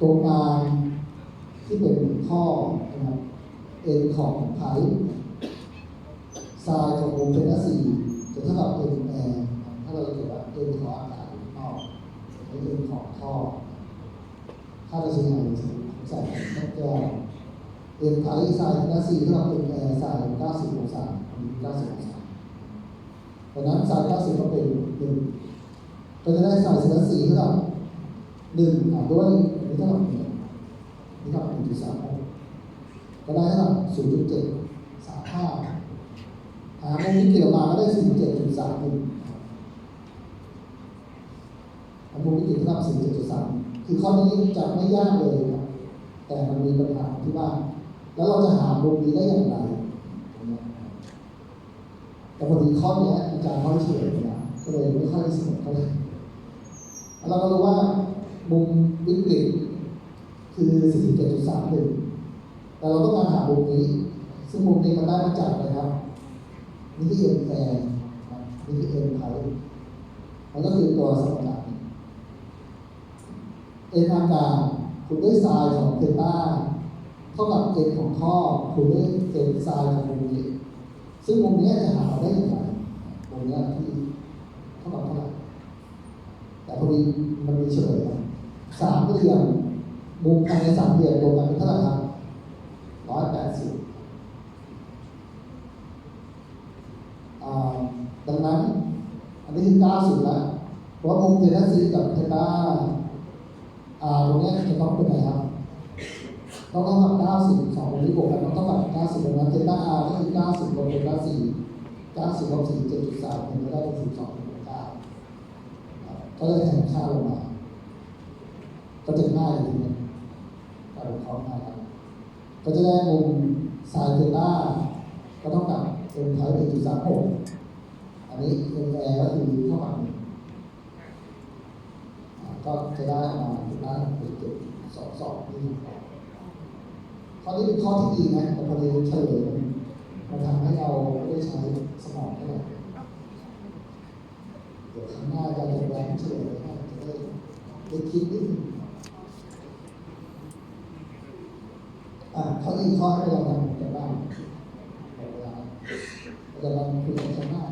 ตรงกลางที่เป็นข้อนะครับเอ็นของไพ่ไซน์ของมุมเทต้า4จะเท่ากับเอ็นแอร์ถ้าเราเกิดว่าเอ็นของอากาศนอกเอ็นของท่อค่าจะใช้งานใส่แก้วเอ็นไพ่ไซน์เทต้า4เท่ากับเอ็นแอร์ไซน์90 องศา90 องศาดังนั้นไซน์90ก็เป็น1ก็จะได้ไซน์เทต้า4เท่ากับ1ด้วยนี่เท่ากับ1นี่เท่ากับ 1.36 ก็ได้เท่ากับ 0.735 มุมนี้เกี่ยวมาก็ได้ 47.31 มุมนี้เกี่ยวกับ 47.3 คือข้อนี้จะไม่ยากเลยครับแต่มันมีปัญหาที่ว่าแล้วเราจะหามุมนี้ได้อย่างไรแต่พอดีข้อนี้อาจารย์ค่อยเฉยนะก็เลยไม่ค่อยสนุกเท่าไหร่เราก็รู้ว่ามุมวิกฤตคือ 47.31 แต่เราต้องการหามุมนี้ซึ่งมุมนี้มันได้มาจากอะไรครับนี่คือเอ็นแอร์นี่คือเอ็นไพมันก็คือตัวสมการเอ็นอากาศคุณได้ไซน์ของเทต้าเท่ากับเอ็นของท่อคุณได้เอ็นไซน์ของมุมนี้ซึ่งมุมนี้จะหาได้อย่างไรมุมนี้ที่เท่ากับเท่าไหร่แต่พอดีมันมีเฉลย3 เหลี่ยมมุมภายใน3 เหลี่ยมรวมกันเป็นเท่าไหร่ครับ180ดังนั้นอันนี้คือ90แล้วเพราะมุมเทต้า4กับเทต้าตรงนี้จะต้องเป็นไงครับต้องเท่ากับ90 2ตรงนี้บวกกันต้องเท่ากับ90ดังนั้นเทต้า R ก็คือ90ลบเทต้า4 90ลบ4 7.3 มันก็ได้เป็น 12.9 ก็เลยแทนค่าลงมาก็จะง่ายทีนี้การวิเคราะห์ง่ายครับก็จะได้มุมไซน์เทต้าก็เท่ากับเอ็นไพ 1.36 อันนี้เอ็นแอร์ก็คือเท่ากับก็จะได้มาได้เป็น7.22นี่ข้อนี้เป็นข้อที่ดีนะแต่พอดีเฉลยมันทำให้เราไม่ได้ใช้สมองเท่าไหร่เดี๋ยวข้างหน้าจะแรงเฉลยให้จะได้คิดนิดนึงข้อนี้ข้อให้เราทำกันบ้างเราจะลองคุยกันข้างหน้า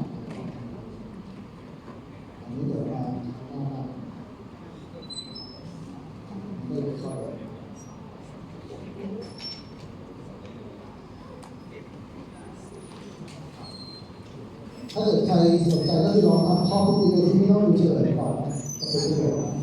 อันนี้เดี๋ยวมาข้างหน้าไม่ได้ข้อถ้าเกิดใครสนใจก็คือลองทำข้อพวกนี้โดยที่ไม่ต้องดูเฉลยก่อนนะจะเป็นประโยชน์